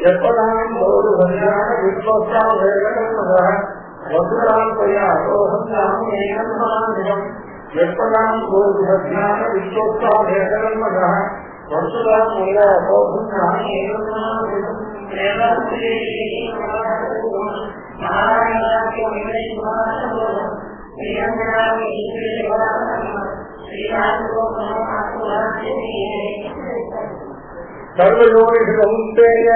எப்பதான் ஒரு வகையான விஸ்வசாம் வசுராம் எப்பதான் ஒரு வகையான விஸ்வசாம் வசுராம் सर्वयोनिषुंतेय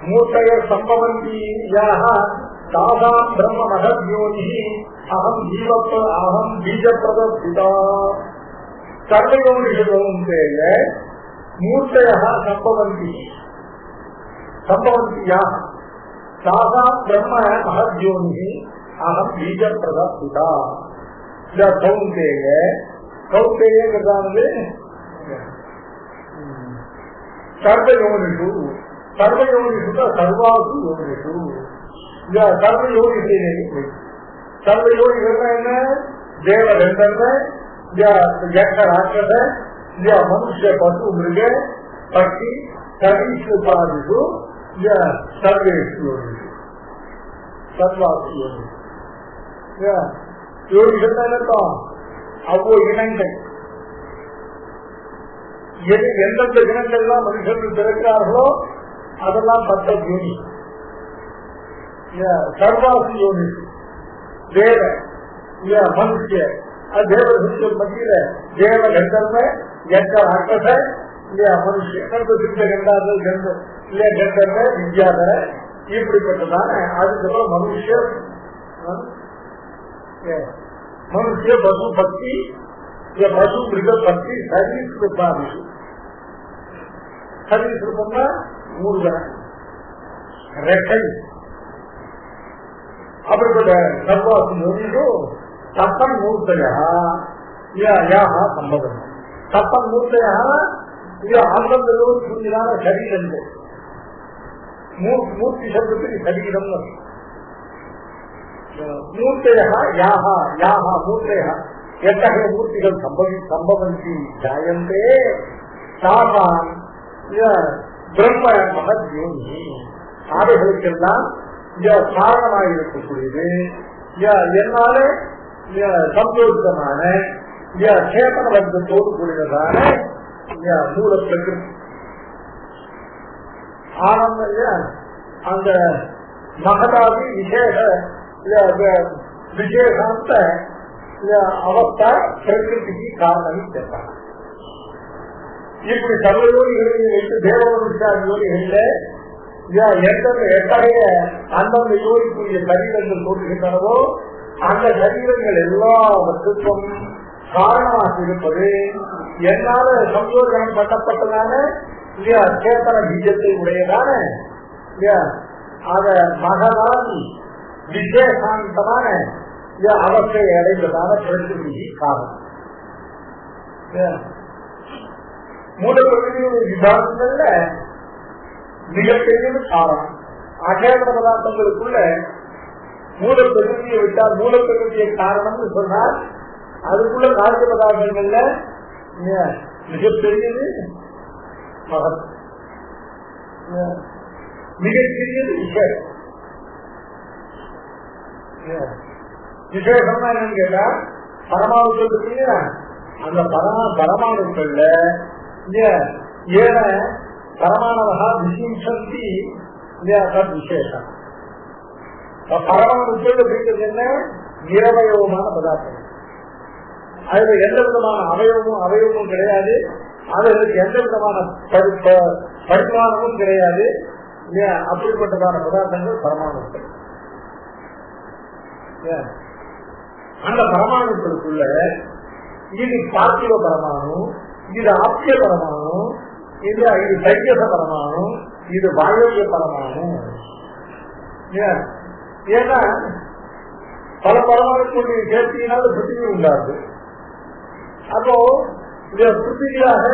मूर्तय संभवन्ति याः तासां ब्रह्म महद्योनिः अहं बीजप्रदस्थिता सर्वयोनिषुंतेय मूर्तयः संभवन्ति याः तासां ब्रह्म महद्योनिः अहं बीजप्रदस्थिता कौन्तेय कदानवे सर्वयोनिषु सर्वासु योनिषु सर्वयोनिகள் देवगंधर्व यक्ष राक्षस मनुष्य पशु मृग पक्षी सरीसृपादिषु सर्वेषु योनिषु सर्वासु योनिகள் अवो इनங்கள் எந்தெந்த இனங்கள்லாம் மனுஷர்கள் பிறக்கிறார்களோ அதெல்லாம் 10 யோனி. சர்வாசு யோனி தேவ மனுஷ தேவர்கள் மத்தியில தேவ கந்தர்வ யக்ஷ ராட்சச மனுஷ சித்த கண்டார்கள் கந்தர்வ வித்யாதர இப்படிப்பட்டதான அதுக்கப்புறம் மனுஷ பசு பக்தி பசு மிருக பக்தி சரீஸ்வரூபாதிஷு சரீஸ்வரூபம்னா ஊர்வன ரெக்கை அப்படிப்பட்ட சர்வாசு யோனிஷு தப்பன் மூர்த்தயா சம்பவம் தப்பன் மூர்த்தயா ஆனந்தோடு புரிஞ்சான சரீரங்கள் மூர்த்தி சப்தத்துக்கு சரீரம் மூர்த்தயா மூர்த்தயா எத்தகைய மூர்த்திகள் சம்பவந்தி ஜாயந்தே தாசான் பிரம்ம மகத்யோனி ஆடைகளுக்கெல்லாம் காரணமாயிருக்கக்கூடியது என்னால சந்தோஷமான சேதன வர்க்கத்தோடு கூடியதான மூல பிரகிருதி ஆனந்த அந்த மகதாதி விசேஷாந்த அவஸ்தா பிரகிருதிக்கு காரணம் கேட்டாங்க. இப்படி சர்வயோனிகளில் வைத்து தேவ மனுஷா யோனிகள்ல எத்தகைய அந்தந்த யோனிக்குரிய சரீரங்கள் தோன்றுகின்றனவோ அந்த சரீரங்கள் எல்லாவற்றுக்கும் காரணமாக இருப்பது என்னால சந்தோஷம் பண்ணப்பட்டதான சேத்தன பீஜத்தை உடையதான அத மகதாதி விசேஷாந்தமான அவஸ்தையை அடைந்ததான பிரகிருதி காரணம். மூலப்பிரகிருதியுடைய விதானங்கள்ல மிகப்பெரிய காரணம். அகேந்திர பதார்த்தங்களுக்குள்ள மூலப்பிரகிருதியை விட்டால் மூலப்பிரகிருதியை காரணம்னு சொன்னால் அதுக்குள்ள காரிய பதார்த்தங்கள்ல மிகப்பெரியது மகத், மிகச்சிறியது விசேஷம். விசேஷம்னா என்னன்னு கேட்டா பரமாணுக்கள் இருக்கு, அந்த பரமாணுக்கள்ல ஏன பரமாணவா விசிம்சந்தி விசேஷம். பரமாணுக்கள் அப்படிங்கிறது என்ன? நிரவயவமான பதார்த்தம். அதுல எந்த விதமான அவயவமும் கிடையாது, அதுகளுக்கு எந்த விதமான பரிமாணமும் கிடையாது. அப்படிப்பட்டதான பதார்த்தங்கள் பரமாணுக்கள். அந்த பரமாணுக்களுக்குள்ள இது பார்த்திவ பரமாணு, இது ஆப்திய பரமாணு, இது தைஜச பரமாணு, இது வாயவிய பரமாணு. ஏன்னா பல பரமாணுக்களுடைய சேர்த்தியினால பிருத்திவி உண்டாது. அப்போ பிருத்திவியாக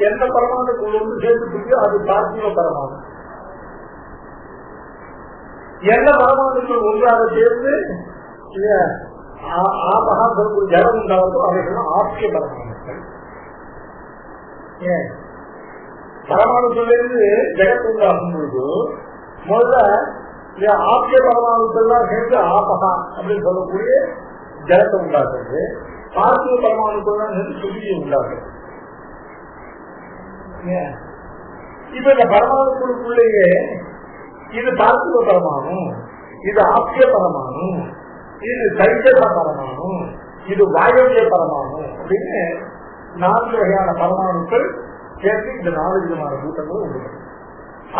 எந்த பரமாணுக்குள் ஒன்று சேர்த்துக்கிட்டு அது பார்த்திவ பரமாணு. எந்த பரமாணுக்கள் ஒன்றாக சேர்ந்து ஆபகாசத்துக்கு ஜலம் உண்டாவதோ அவைகள் ஆப்திய பரமாணுக்கள். பரமாணுக்குள்ள இருந்து ஜெகத் உண்டாகும் பொழுது முதல்ல ஆப்பிய பரமாணுக்கள்லாம் சேர்ந்து ஆபகா அப்படின்னு சொல்லக்கூடிய ஜலத்தை உண்டாக்குறது, பார்த்திவ பரமாணுக்கள்லாம் சேர்ந்து சுதியை உண்டாக்குறது. இப்ப இந்த பரமாணுக்குள்ளுக்குள்ளேயே இது பார்த்திவ பரமாணு, இது ஆப்பிய பரமாணு, இது தைஜச பரமாணு, இது வாயவிய பரமாணு அப்படின்னு 4 வகையான பரமாணுக்கள் சேர்த்து இந்த 4 விதமான கூட்டங்களும் உண்டு.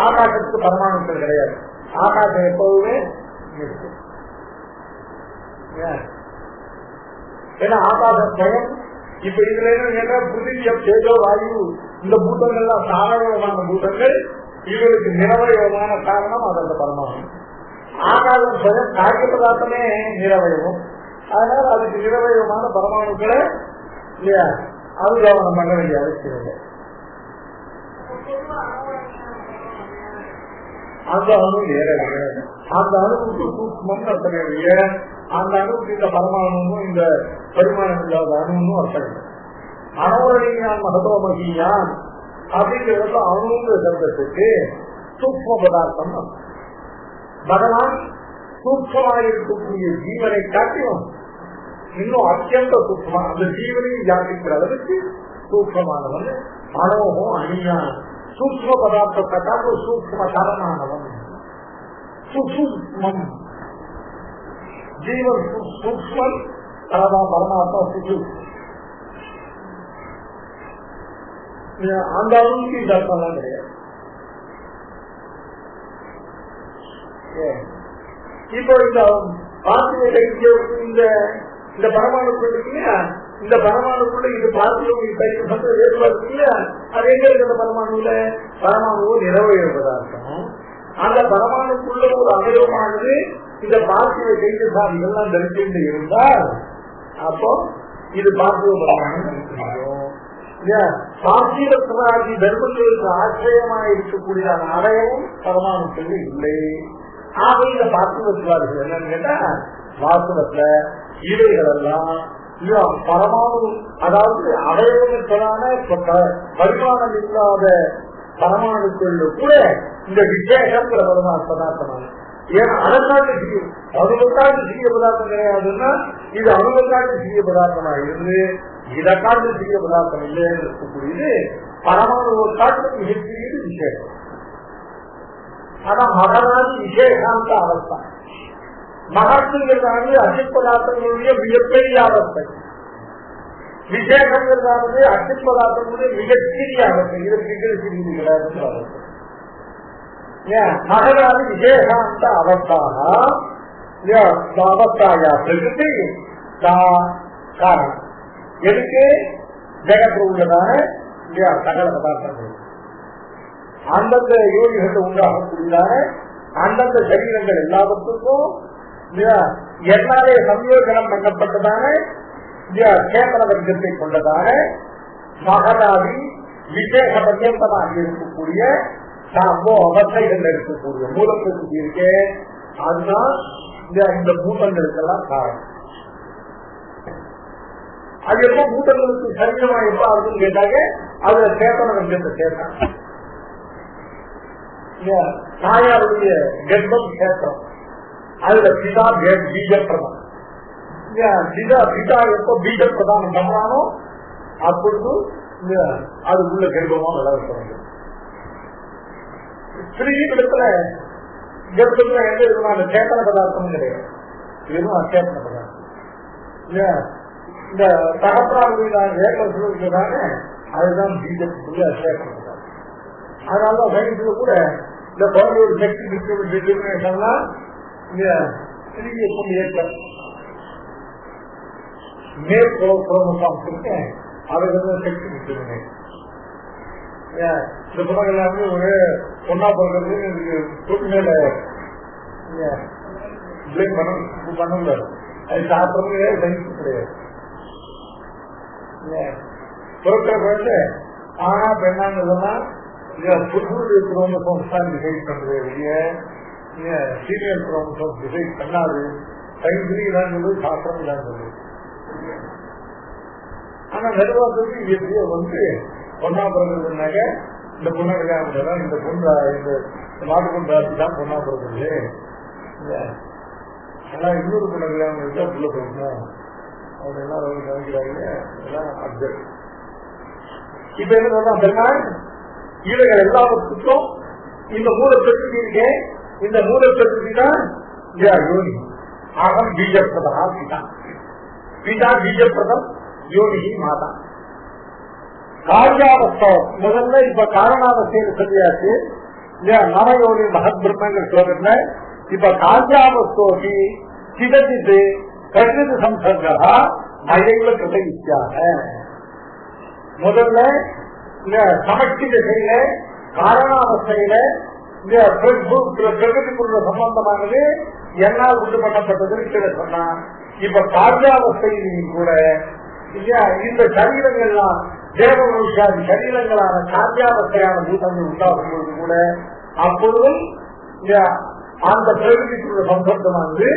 ஆகாசத்துக்கு பரமாணுக்கள் கிடையாது. ஆகாசம் எப்பவுமே இருக்கு. ஏன்னா ஆகாசம் ஸ்வயம். இப்ப இதுல என்ன புதியம் தேஜோ வாயு இந்த பூட்டங்கள்லாம் சாரவயமான பூட்டங்கள். இவருக்கு நிரவயமான காரணம் அது அந்த பரமாணு. ஆகாசம் ஸ்வயம் காரிய பதார்த்தமே நிரவயமும். அதனால அதுக்கு நிரவயமான பரமாணுக்களை இல்லையா அனுகவனம் பண்ண வேண்டிய அவசியம் இல்லை. அந்த அணு வேற அந்த அணுவுக்கு சூக்மம் அர்த்தம் இல்லையே. அந்த அணுவுக்கு இந்த பரமாணுவும் இந்த பரிமாணம் இல்லாத அணுவும் அர்த்தம் இல்லை. அணவரணியான் மகதோமகியான் அப்படிங்கிறது அணுங்கிற சப்தத்துக்கு சூக்ம பதார்த்தம். பகவான் சூக்மமாக இருக்கக்கூடிய ஜீவனை காட்டியும் இன்னும் அத்தியந்த சூக்மா அந்த ஜீவனையும் வியாபிக்கிற அளவுக்கு சூக்மமானவன் அணோகம் அணியான். சூக்ம பதார்த்தத்தை காட்டு சூக்ம தரமானவன் சுசூக்மம். ஜீவன் சூக்மன் பரமாத்மா சுசு. அந்த அளவுக்கு இந்த அர்த்தம்லாம் கிடையாது. இப்போ இந்த பார்த்திவ இந்த பரமாணுக்குள்ள இல்லையா, இந்த பரமாணுக்குள்ள இது பார்த்திவம் வேறுபாடு இல்லையா, அது எங்க இருக்கு? அந்த பரமாணுல பரமாணுவும் நிறவய பதார்த்தம். அந்த பரமாணுக்குள்ள ஒரு அவயவமானது இந்த பார்த்திவ கைசாதி இதெல்லாம் தரிசித்து இருந்தால் அப்போ இது பார்த்திவ பரமாணு. பார்த்திவராதி தர்மங்களுக்கு ஆச்சரியமாக இருக்கக்கூடிய அவயவம் பரமாணுக்கள் இல்லை. ஆக இந்த பார்த்திவத்திவாதிகள் என்னன்னு கேட்டா வாசகத்துல இவைகள் எல்லாம் பரமாணு, அதாவது அவயவங்களுக்கான பரிமாணம் இல்லாத பரமாணுக்குள்ள கூட இந்த விசேஷங்கிற பதார்த்தமான ஏன்னா அணுக்காட்டு சிறிய அணுவக்காட்டு சிறிய பதார்த்தம் கிடையாதுன்னா இது அணுவக்காட்டு சிறிய பதார்த்தமா இருந்து இதை காட்டு சிறிய பதார்த்தம் இல்லைன்னு இருக்கக்கூடியது பரமாணு காட்டு மிகச்சிறியது விசேஷம். ஆனா மகனாதி விசேஷாந்த அவஸ்தா. மகத்துங்கிறதானது அசித் பதார்த்தங்களுடைய மிகப்பெரிய அவஸ்தை, விசேஷங்கிறதானது அசித் பதார்த்தங்களுடைய மிகச்சிறிய அவஸ்தை. இதற்கு சிறியது கிடையாது அவஸ்தை. மகனாதி விசேஷாந்த அவஸ்தாக அவஸ்தாயா பிரகிருதி காரணம். எதுக்கு? ஜெகத்தில் உள்ளதான சகல பதார்த்தங்கள் அந்தந்த யோகிகள் உண்டாகக்கூடியதான அந்தந்த சரீரங்கள் எல்லாவற்றுக்கும் என்னாலே சம்யோஜனம் பண்ணப்பட்டதான சேத்தன வர்க்கத்தை கொண்டதான மகனாதி விசேஷ பர்யந்தமாக இருக்கக்கூடிய அவஸ்தைகள் இருக்கக்கூடிய மூலத்திற்கு இருக்கே அதுதான் இந்த பூட்டங்களுக்கெல்லாம் காரணம். அது எப்ப பூட்டங்களுக்கு சரீரமா எப்ப ஆகுதுன்னு கேட்டாங்க அதுல சேத்தன வர்க்கத்தை சேர்த்தாங்க. தாயாருடைய கர்ப்பம் சேத்திரம், அதுல பிதா பீஜ பிரதானம். பிதா எப்ப பீஜ பிரதானம் பண்ணானோ அப்பொழுது அது உள்ள கர்ப்பமா வளர்க்க. ஸ்திரீகளிடத்துல கர்ப்பத்துல எந்த விதமான சேத்தன பதார்த்தமும் கிடையாது, வெறும் அச்சேத்தன பதார்த்தம். இந்த தகப்பனாக அதுதான் பீஜத்துக்குள்ள அச்சேத்தன பதார்த்தம். அதனாலதான் சயின்ஸ்ல கூட இந்த குழந்தையோட சக்தி டிஸ்கிரிமினேஷன்லாம் சிறிய கொண்டு ஏற்ற மேற்குறோமோசாம்ஸ் இருக்கேன் அதுக்கு சக்தி டிஸ்கிரிமினேஷன். இந்த குணம் எல்லாமே ஒரு பொண்ணா பிறகு மேல பிளேம் பண்ண முடியாது. அது சாப்பிட்றது சயின்ஸ் கிடையாது. பிறக்கிற குழந்தை ஆனா பெண்ணாங்கிறதுனா புதுடைய குரோமோசோம்ஸ் தான் டிசைட் பண்றது வெளிய சீனியர் குரோமோசோம்ஸ் டிசைட் பண்ணாது. சயின்ஸ்லயும் இதான் சொல்லுது, சாஸ்திரம் இதான் சொல்லுது. ஆனா நிர்வாகத்துக்கு எப்படியோ வந்து ஒன்னா பிறகுனாக்க இந்த பொண்ணை கல்யாணம் பண்ணலாம், இந்த பொண்ணு இந்த மாட்டு பொண்ணு ராசி தான் பொண்ணா பிறகு எல்லாம் இன்னொரு பொண்ணை கல்யாணம் பண்ணிட்டா புள்ள பிறக்கணும் அப்படின்னா நினைக்கிறாங்க. அப்சர்வ். இப்ப என்ன சொன்னா பெருமாள் இவைகள் எல்லாவற்றுக்கும் இந்த மூல பிரகிருதி இருக்கேன், இந்த மூல பிரகிருதி தான் யோனி. ஆகம் பீஜப்பிரதா பிதா, பிதா பீஜப்பிரதம், யோனி மாதா. காரியாவஸ்தம் முதல்ல இப்ப காரணாவஸ்தைன்னு சொல்லியாச்சு. நவயோனி மகத் பிரம்மங்கிற ஸ்லோகத்துல இப்ப காரியாவஸ்தோகி சிதச்சித்து பிரகிருதி சம்சர்கா மயைவ கிருதயித்யாக. முதல்ல சமஷ்டி திசையில காரணாவஸ்தையில பிரகிருதிக்குள்ள சம்பந்தமானது என்னால் உண்டு பண்ணப்பட்டதுன்னு கீழே சொன்னா, இப்ப காரியாவஸ்தையிலையும் கூட இந்த சரீரங்கள்லாம் தேவ மனுஷாதி சரீரங்களான காரியாவஸ்தையான பூதங்கள் உண்டாகும் பொழுது கூட அப்பொழுதும் அந்த பிரகிருதிக்குள்ள சம்பந்தமானது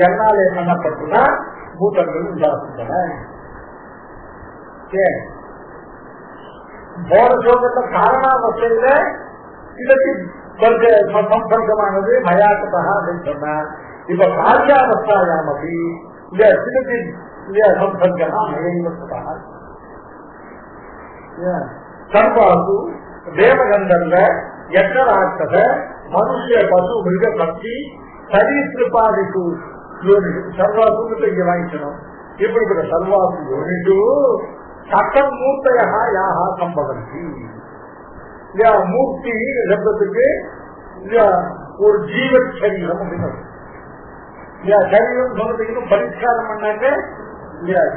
என்னாலே பண்ணப்பட்டுதான் பூதங்கள் உண்டாகின்றன. போன சோகத்தை காரணாவஸ்தையில இதற்கு சம்பந்தமானது மயாக்கத்தா அப்படின்னு சொன்னா, இப்ப காரியாவஸ்தாயாம் அப்படி இந்த சிதத்தின் சம்பந்தமா மயங்கப்பட்டா சர்வாசு தேவகந்தர்ல எட்டராட்சத மனுஷ பசு மிருக பக்தி சரீசிருப்பாதிக்கு சர்வாசு இங்க வாங்கிக்கணும். இப்படிப்பட்ட சர்வாசு யோனிட்டு சட்டம் மூர்த்தையா யாக சம்பவந்தி. மூர்த்தி சப்தத்துக்கு ஒரு ஜீவ சரீரம் அப்படின்னு சரீரம் சொல்றதுக்கு பரிஷ்காரம் பண்ணாங்க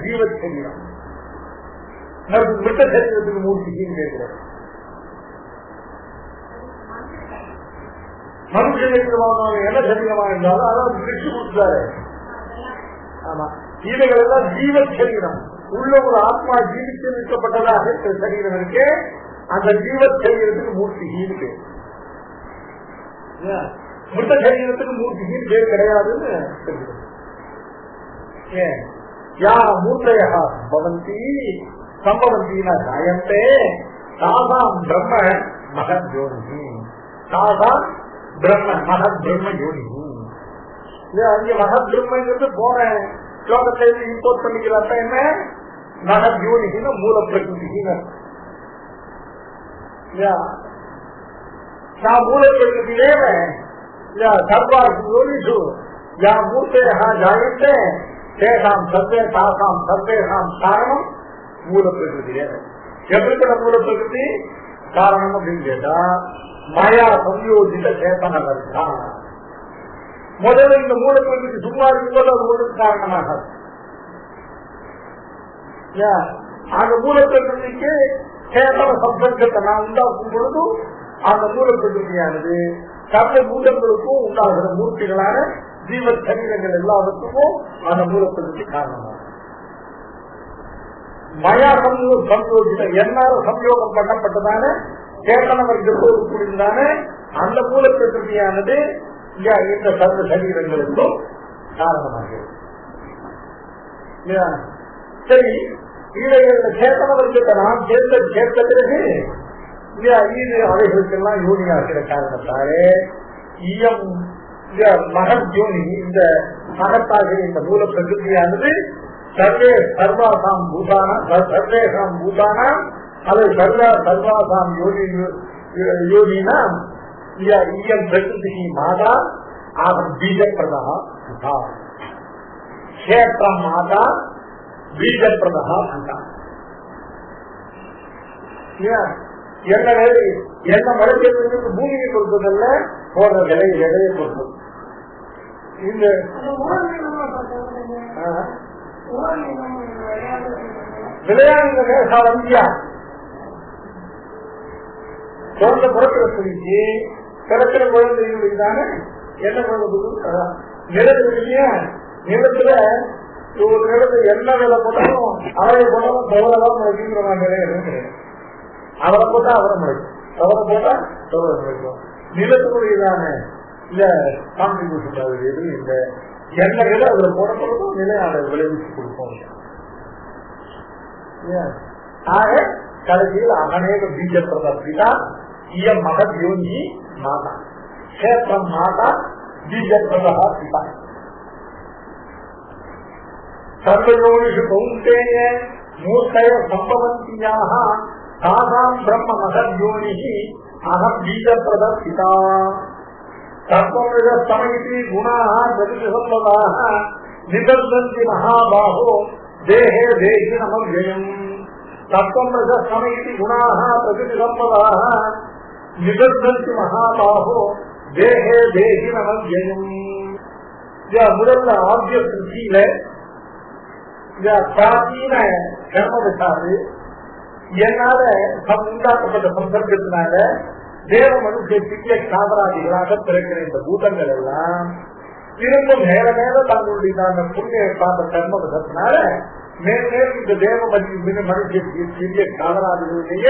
ஜீவ சரீரம். மிருத சரீரத்துக்கு மூர்த்தின்னு கேட்கிறார். மனுஷனுக்கு என்ன சரீரமா இருந்தாலும் அதான் பிரிச்சு கொடுத்தாரு. ஆமா, இவைகள் எல்லாம் ஜீவ சரீரம். உள்ள ஒரு ஆத்மா ஜீவித்து நிற்கப்பட்டதாக சரீரம் இருக்கு. அந்த ஜீவ சரீரத்துக்கு மூர்த்திகின்னு பேர். மிருத சரீரத்துக்கு மூர்த்திகின்னு பேர் கிடையாதுன்னு தெரிகிறது. யா மூர்த்தையா பவந்தி சம்பவந்தினா காயந்தே தாசாம் பிரம்ம மகத் யோனி. தாசாம் பிரம்ம மகத் பிரம்ம யோனி. அங்க மகத் பிரம்மங்கிறது போன ஸ்லோகத்தை இம்போர்ட் பண்ணிக்கிறாப்ப என்ன மகத் யோனின்னு மூல பிரகிருதின்னு மூல பிரகிருதியிலே சர்வாசு யோனிஷு யா மூர்த்தையா ஜாயந்தே தேசாம் சர்வே தாசாம் சர்வேசாம் காரணம் மூல பிரகிருதியே. எப்படிப்பட்ட மூல பிரகிருதி காரணம் அப்படின்னு கேட்டா மயா சம்யோஜித சேத்தன வர்த்தா. முதல்ல இந்த மூல பிரகிருதி சும்மா இருக்கும்போது அது ஒன்றுக்கு காரணமாக அந்த மூல பிரகிருதிக்கு சேதன சம்பந்தத்தை நான் உண்டாக்கும் பொழுது அந்த மூல பிரகிருதியானது சர்வ பூதங்களுக்கும் உண்டாகிற மூர்த்திகளான ஜீவ சரீரங்கள் எல்லாவற்றுக்கும் அந்த மூல பிரகிருதி காரணமாக மயா சம்யோஜித என்னால சம்யோகம் பண்ணப்பட்டதான சேத்தன வர்க்கத்தோடு கூடியதான அந்த மூல பிரகிருதியானது இந்த சர்வ சரீரங்களுக்கும் காரணமாகிறது. சரி, இவைகள் சேத்தன வர்க்கத்தை நாம் சேர்த்த பிறகு இது அவைகளுக்கெல்லாம் யோனியாகிற காரணத்தாலே ஈயம் மகத் யோனி இந்த மகத்தாகிற இந்த மூல பிரகிருதியானது சர்வாசாம் பூதானா சர்வேசாம் பூதானா அது சர்வாசாம் யோனினா ஈயம் பிரகிருதி மாதா ஆகம் பீஜப்பிரதா புதா கஷேத்திரம் மாதா பீஜப்பிரதா புதா. என்ன மழைக்கு பூமியை கொடுப்பதல்ல போன்ற விலையை கொடுப்பது. இந்த விளையாடுங்க சாந்தியா குழந்தை புறக்கிற சொல்லிச்சு பிறக்கிற குழந்தைகளுக்கு தானே என்ன குழந்தை நிலத்துல நிலத்துல ஒரு நிலத்துல என்ன விலை போட்டாலும் அவரை போட்டாலும் தவறதான் அப்படிங்கிற மாதிரி நிலை அவரை போட்டா அவரை முளைக்கும், தவறை போட்டா தவறை முளைக்கும். நிலத்தினுடையதான இல்ல கான்ட்ரிபியூஷன் எதுவும் இல்லை. என்ன விலை அதுல போடப்படும் நிலையான விளைவிச்சு கொடுப்போம். ஆக கடைசியில் அநேக பீஜப்பிரதா இய மகத் யோனி மாதா கஷேத்திரம் மாதா பீஜப்ரதா பிதா சர்வயோனிஷு கௌந்தேய மூர்த்தய சம்பவந்தியாக தாசாம் பிரம்ம மகத் யோனி அகம் பீஜப்ரத பிதா தத்வமிதமயிதி குணாः பிரதிசம்பவாः நிபர்தந்தி மகாபாஹோ தேஹே தேஹி நமவ்யயம் தத்வமிதமயிதி குணாः பிரதிசம்பவாः நிபர்தந்தி மகாபாஹோ தேஹே தேஹி நமவ்யயம். முதல்ல ஆத்ய சிருஷ்டியில பிராச்சீன கர்ம விசாரு என்னால உண்டாக்கப்பட்ட சந்தர்ப்பத்தினால தேவ மனுஷ சிறிய சாதராதிகளாக பிறக்கிற இந்த பூதங்கள் எல்லாம் திரும்ப மேல மேல தங்களுடைய அந்த புண்ணிய பார்த்த கர்ம விதத்தினால மேலும் இந்த தேவ மனுஷ சிறிய சாதராதிகளுடைய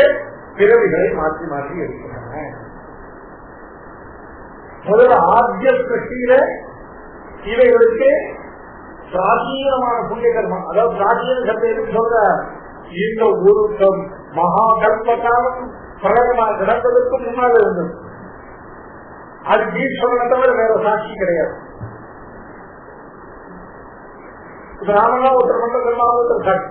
பிறவிகளை மாற்றி மாற்றி இருக்கிறாங்க. முதல்ல ஆத்ய சிருஷ்டியில இவைகளுக்கு பிராச்சீனமான புண்ணிய கர்மம், அதாவது பிராச்சீன சப்தம் சொல்ற இந்த ஒரு மகா கல்ப காலம் பிரளயமாக நடந்ததற்கு முன்னாலே இருந்தது. அது ஈஸ்வரனை தவிர வேற சாட்சி கிடையாது. ராமனா ஒருத்தர் மண்ட கர்மாவும் ஒருத்தர் சாட்சி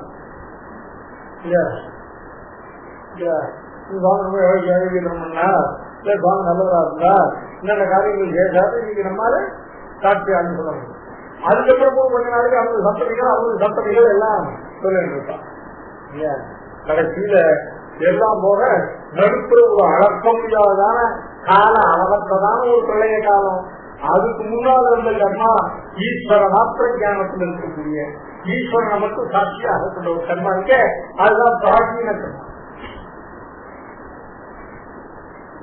சுவாமி நல்லவரா இருந்தா என்னென்ன காரியங்கள் கேட்டாரு இன்னைக்கு நம்மால சாட்சியான்னு சொல்ல முடியும். அதுக்கப்புறம் கொஞ்ச நாளைக்கு அவங்க சந்ததிகள் எல்லாம் சொல்லிட்டு இருக்கான். கடைசியில எல்லாம் போக நடுப்புற ஒரு அளக்க முடியாதான கால அளவற்றதான ஒரு பிரளய காலம். அதுக்கு முன்னால் இருந்த கர்மா ஈஸ்வர மாத்திர ஞானத்தில் இருக்கக்கூடிய ஈஸ்வரனை மட்டும் சாட்சியாக கொண்ட ஒரு கர்மா இருக்க, அதுதான் பிராச்சீன கர்மா.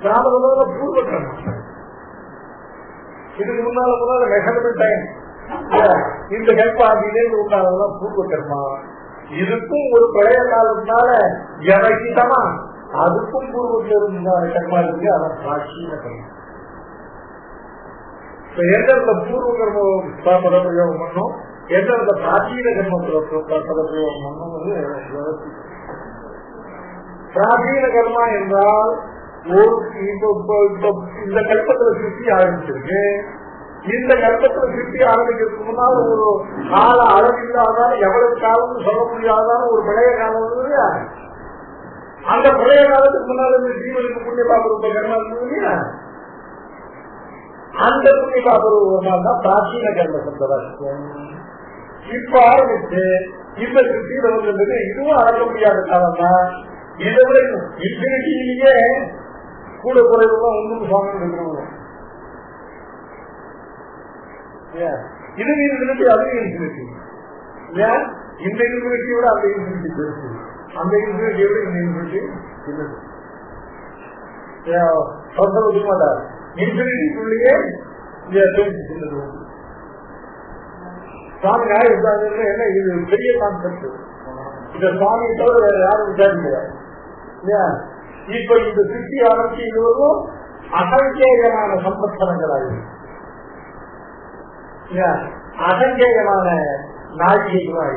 கிராம பூர்வ கர்மா. இதுக்கு முன்னால மெஷர்மெண்ட் டைம் இந்த கல்பாதியிலேருந்து உண்டானதுதான் பூர்வ கர்மா. இதுக்கும் ஒரு பழைய காலத்தினால எவகிதமா அதுக்கும் பூர்வத்தில் இருந்தான கர்மா இருக்கு, அதான் பிராச்சீன கர்மா. எந்தெந்த பூர்வ கர்ம பதப்பிரயோகம் பண்ணும், எந்தெந்த பிராச்சீன கர்ம பதப்பிரயோகம் பண்ணும். பிராச்சீன கர்மா என்றால் இந்த கல்பத்துல சுற்றி ஆரம்பிச்சிருக்கு. இந்த கல்பத்துல சுற்றி ஆரம்பிக்கிறதுக்கு முன்னால் ஒரு கால அளவில்லாதான எவ்வளவு காலம் சொல்ல முடியாதான ஒரு பழைய காலம் இல்லையா, அந்த பழைய காலத்துக்கு முன்னால் இந்த ஜீவனுக்கு புண்ணிய பாபரூப கர்மா இருந்தது இல்லையா, அந்த புண்ணிய பாபரூபமா தான் பிராச்சீன கர்ம சப்தம். இப்ப ஆரம்பிச்சு இந்த சுற்றியில வந்தது இதுவும் அளக்க முடியாத காலம் தான். இதை விட இன்ஃபினிட்டியிலேயே கூட குறைவுதான் ஒன்றும் சுவாமி இருக்கிறோம். இது இன்ஃபினிட்டி, அது இன்ஃபினிட்டி. இந்த இன்ஃபினிட்டியோட அந்த இன்ஃபினிட்டி பெருசு, அந்த இன்ஃபினிட்டியோட இந்த இன்ஃபினிட்டி சின்னது. சொல்றது மாட்டார், இன்ஃபினிட்டிக்குள்ளேயே பெருசு சின்னது. சுவாமி நியாயம் என்ன, இது பெரிய கான்செப்ட். இந்த சுவாமியை தவிர வேற யாரும் விசாரிக்கிறார் இல்லையா. இப்ப இந்த சித்தி ஆரம்பிச்சு இதுவரும் அசங்கேயமான சம்பத்சரங்களாக அசங்கேயமான நாழிகைகளாக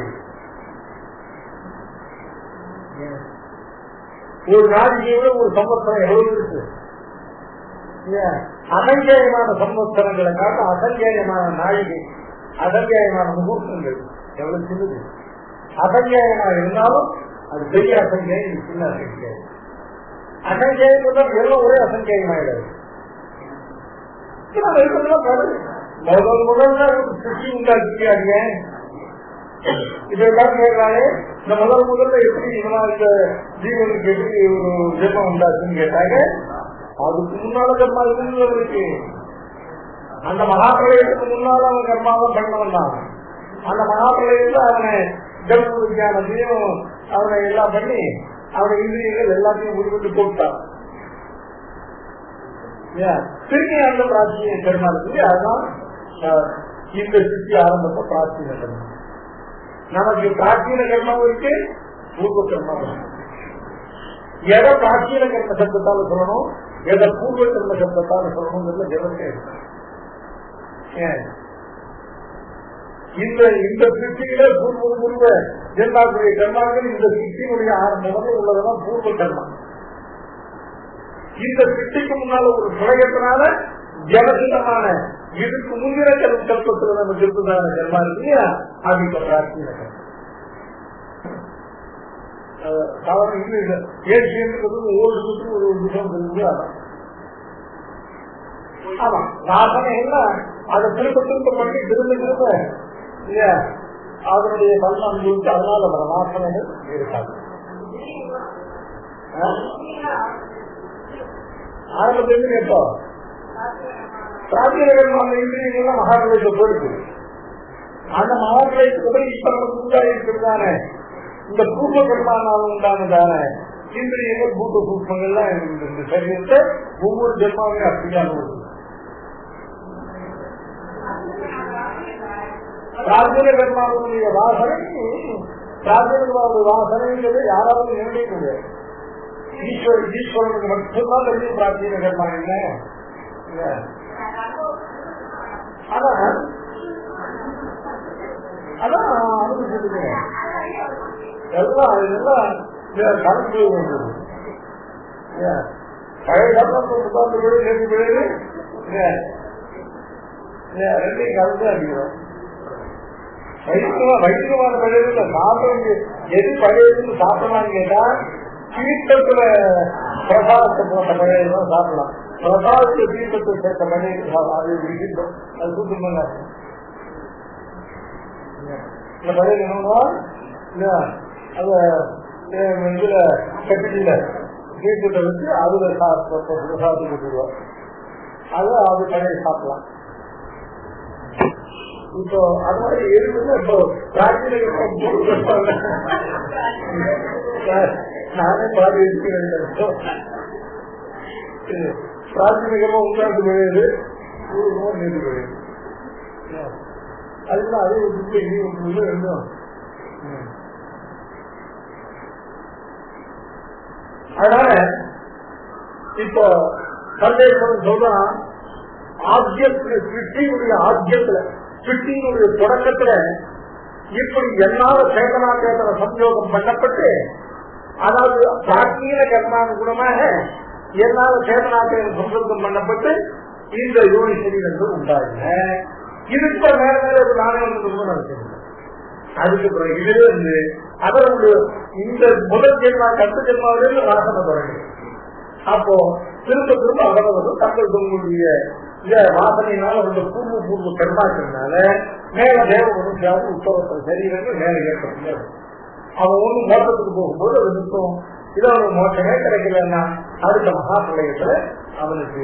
ஒரு நாழிகையோட ஒரு சம்பத்சரம் எவ்வளவு இருக்கு. அசங்கேயமான சம்பத்சரங்களை காட்ட அசங்கேயமான நாழிகை, அசங்கேயமான முகூர்த்தங்கள் எவ்வளவு சின்னது. அசங்கேயமாக இருந்தாலும் அது பெரிய அசங்கேயம், சின்ன அசங்கேயம். அசங்கேயம் எல்லாம் ஒரே அசங்கேயமாயிடாது. முதல்ல சுற்றி உண்டாக்கியாங்க. இதெல்லாம் கேட்கறாங்க, இந்த முதல்ல எப்படி இந்த ஜீவனுக்கு எப்படி ஒரு ஜென்மம் உண்டாச்சுன்னு கேட்டாங்க. அதுக்கு முன்னால கர்மா இருக்கு. அந்த மகாபிரளயத்துக்கு முன்னால அவன் கர்மாவும் பண்ணவன் தான். அந்த மகாபிரளயத்துல அவனை ஜென்ம விஞ்ஞானத்தையும் அவனை எல்லாம் பண்ணி அவனை இந்திரியங்கள் எல்லாத்தையும் உருவிட்டு போட்டான். திரும்பி அந்த பிராச்சீன கர்மா இருக்கு. அதுதான் இந்த சித்தி ஆரம்பத்தை பிராச்சீன கர்மா. நமக்கு பிராச்சீன கர்மாவும் இருக்கு, பூர்வ கர்மாவும். எதை பிராச்சீன கர்ம சப்தத்தால சொல்லணும், எதை பூர்வ கர்ம சப்தத்தால சொல்லணுங்கிறத விவசாயம் இருக்கு. இந்த சித்தியில பூர்வ ஜென்மாக்குரிய கர்மாக்கள் இந்த சித்தியினுடைய ஆரம்பம் உள்ளதெல்லாம் பூர்வ கர்மா. இந்த சிருஷ்டிக்கு முன்னால ஒரு பிரளயத்தினால ஜலசிதமான இதுக்கு முந்தின கல்பத்துல நமக்கு இருந்ததான கர்மா இருக்கு இல்லையா, அது இப்ப பிராச்சீன கர்மா. சாதாரண இது ஏசியன்றது ஓல்டு ஒரு விஷயம் இருக்கு. அதான் ஆமா வாசனைகள்லாம் அதை திரும்ப திரும்ப பண்ணி திரும்ப திரும்ப இல்லையா அதனுடைய பலன் அனுபவிச்சு அதனால வர வாசனைகள் இருக்காது. ஆரம்பத்திலிருந்து எப்போ பிராச்சீனகரமான இந்திரியங்கள்லாம் மகாபிரதேசம் போயிருக்கு. அந்த மகாபிரதேசத்துக்கு போய் இப்ப நமக்கு உண்டாயிருக்கிறதான இந்த பூர்வ கர்மானால உண்டானதான இந்திரியங்கள் பூத்த சூக்மங்கள்லாம் இந்த சரீரத்தை ஒவ்வொரு ஜென்மாவையும் அப்படியே அனுபவிக்கும். பிராச்சீன கர்மாவுடைய வாசனை பிராச்சீன வாசனைங்கிறது யாராவது நிர்ணயிக்க முடியாது. ஈஸ்வரனுக்கு மட்டும்தான் தெரியும் பிராச்சீன கர்மா என்ன. அதான் அனுபவிச்சுருங்க எல்லாம் இதெல்லாம் கலந்து வந்தது. பழைய கர்மத்தை ரெண்டையும் கலந்து அடிக்கிறோம். வைத்தியமான பழையது சாப்பிட எது பழையதுன்னு சாப்பிடலான்னு கேட்டா தீர்த்தத்துல பிரசாதத்தை போட்ட பழையதான் சாப்பிடலாம். பிரசாதத்தை தீர்த்தத்தை சேர்த்த பழையது அது விகிதம் அது சுத்தமாக இந்த பழைய என்னவா இல்லையா அத இதுல கட்டில தீர்த்தத்தை வச்சு அதுல பிரசாதத்தை கொடுத்துருவோம். அது பழைய சாப்பிடலாம். இப்போ அது மாதிரி இருக்குன்னு இப்போ பிராச்சீன நானே பாதி இருக்கிறேன். பிராச்சீனகமா உண்டாட்டு விளையுது நீதி விளையுது. அதுதான் அதே விட்டு ரெண்டும். அதனால இப்போ சந்தேகம் சொல்றான் ஆப்ஜெக்ட் சிருஷ்டியுடைய ஆப்ஜெக்ட்ல சிருஷ்டியினுடைய தொடக்கத்துல இப்படி என்னால சேதனா சேதன சம்யோகம் பண்ணப்பட்டு அதாவது பிராச்சீன கர்மானுகுணமாக என்னால சேதனா சேதன சம்யோகம் பண்ணப்பட்டு இந்த யோனி சரீரங்கள் உண்டாங்க. இதுக்கு மேல மேல ஒரு நாணயம் நடக்குது. அதுக்கு பிறகு இதுல இருந்து அதனுடைய இந்த முதல் ஜென்மா கட்டு ஜென்மாவிலிருந்து வாசனை தொடங்கி அப்போ திரும்ப திரும்ப அவரவர்கள் தங்கள் தங்களுடைய இந்த வாசனையினால அவங்க பூர்வ கர்மாக்கிறதுனால மேல தேவகுணம் உத்தவத்தை சரீரங்கள் மேல ஏற்படுத்த அவன் ஒண்ணு மோட்டத்துக்கு போகும்போது அது நிற்கும். இதோட மோட்டமே கிடைக்கலன்னா அடுத்த மகா பிரளயத்துல அவனுக்கு